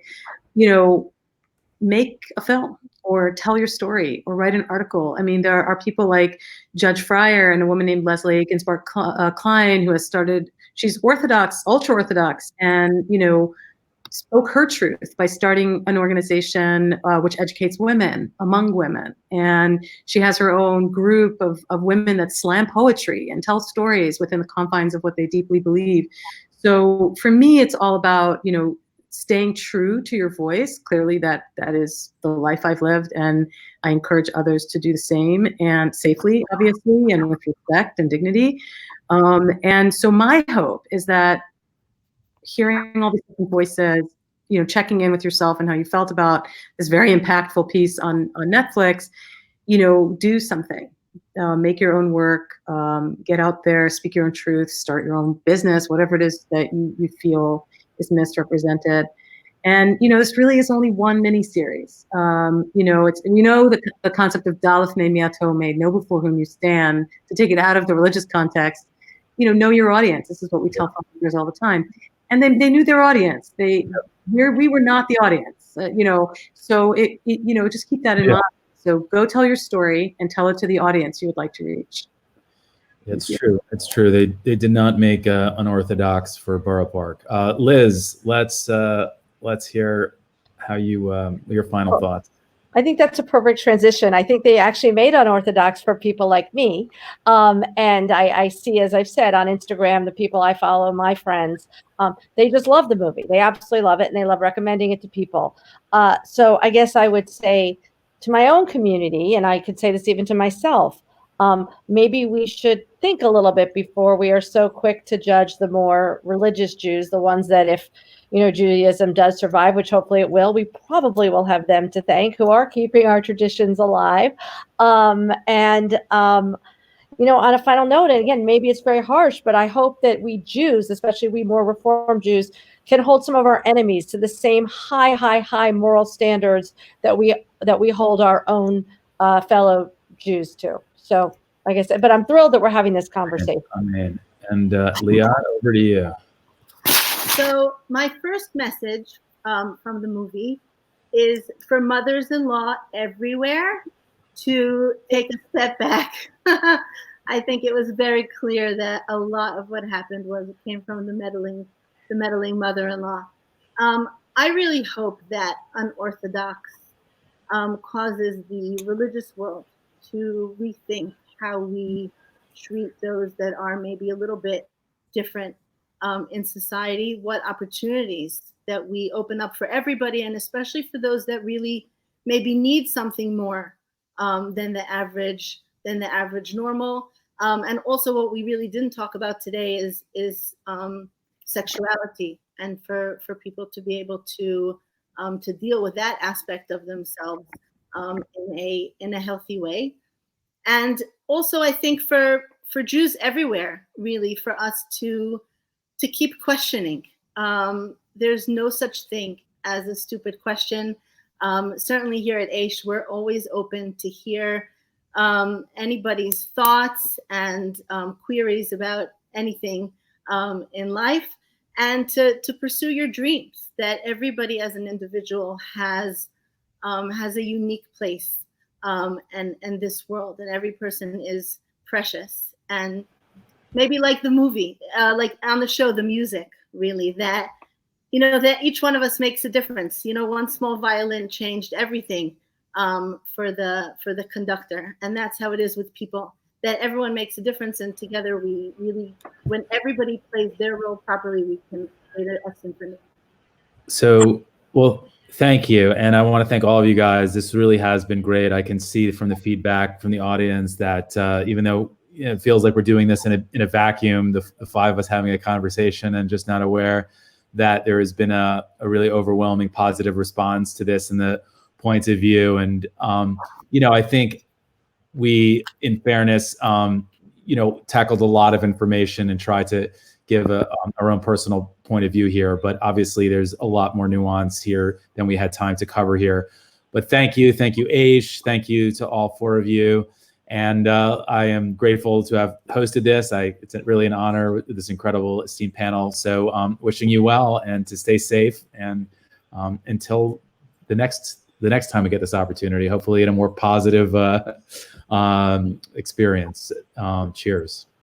make a film, or tell your story, or write an article. I mean, there are people like Judge Fryer and a woman named Leslie Ginsburg Klein, who has started, she's Orthodox, ultra Orthodox, and, spoke her truth by starting an organization which educates women, among women. And she has her own group of women that slam poetry and tell stories within the confines of what they deeply believe. So for me, it's all about, staying true to your voice. Clearly that is the life I've lived, and I encourage others to do the same, and safely, obviously, and with respect and dignity. And so my hope is that hearing all these different voices, checking in with yourself and how you felt about this very impactful piece on Netflix, do something, make your own work, get out there, speak your own truth, start your own business, whatever it is that you feel is misrepresented. And, this really is only one mini series. It's, the concept of Daleth me miato made, know before whom you stand, to take it out of the religious context, know your audience. This is what we tell filmmakers all the time. And they knew their audience. We were not the audience, so it just keep that in mind. So go tell your story and tell it to the audience you would like to reach. It's true. It's true. They did not make Unorthodox for Borough Park. Liz, let's hear how your final thoughts. I think that's a perfect transition. I think they actually made Unorthodox for people like me. And I see, as I've said on Instagram, the people I follow, my friends, they just love the movie. They absolutely love it, and they love recommending it to people. So I guess I would say to my own community, and I could say this even to myself, maybe we should think a little bit before we are so quick to judge the more religious Jews, the ones that if, Judaism does survive, which hopefully it will, we probably will have them to thank who are keeping our traditions alive. On a final note, and again, maybe it's very harsh, but I hope that we Jews, especially we more Reformed Jews, can hold some of our enemies to the same high moral standards that we hold our own fellow Jews to. So, like I said, but I'm thrilled that we're having this conversation. Amen. And Liat, over to you. So my first message from the movie is for mothers-in-law everywhere to take a step back. I think it was very clear that a lot of what happened came from the meddling mother-in-law. I really hope that Unorthodox causes the religious world to rethink how we treat those that are maybe a little bit different in society, what opportunities that we open up for everybody, and especially for those that really maybe need something more than the average normal. And also what we really didn't talk about today is sexuality, and for people to be able to deal with that aspect of themselves in a healthy way. And also I think for Jews everywhere, really, for us to keep questioning. There's no such thing as a stupid question. Certainly here at Aish, we're always open to hear anybody's thoughts and queries about anything in life, and to pursue your dreams. That everybody as an individual has a unique place in this world, and every person is precious. And maybe like the movie, like on the show, the music, really, that that each one of us makes a difference. One small violin changed everything for the conductor, and that's how it is with people. That everyone makes a difference, and together we really, when everybody plays their role properly, we can create a symphony. So, well, thank you, and I want to thank all of you guys. This really has been great. I can see from the feedback from the audience that even though it feels like we're doing this in a vacuum, the five of us having a conversation and just not aware that there has been a really overwhelming positive response to this and the points of view. And, I think we, in fairness, tackled a lot of information and tried to give our own personal point of view here. But obviously there's a lot more nuance here than we had time to cover here. But thank you, Aish. Thank you to all four of you. And I am grateful to have hosted this. It's really an honor with this incredible esteemed panel. So wishing you well and to stay safe. And until the next time we get this opportunity, hopefully in a more positive experience. Cheers.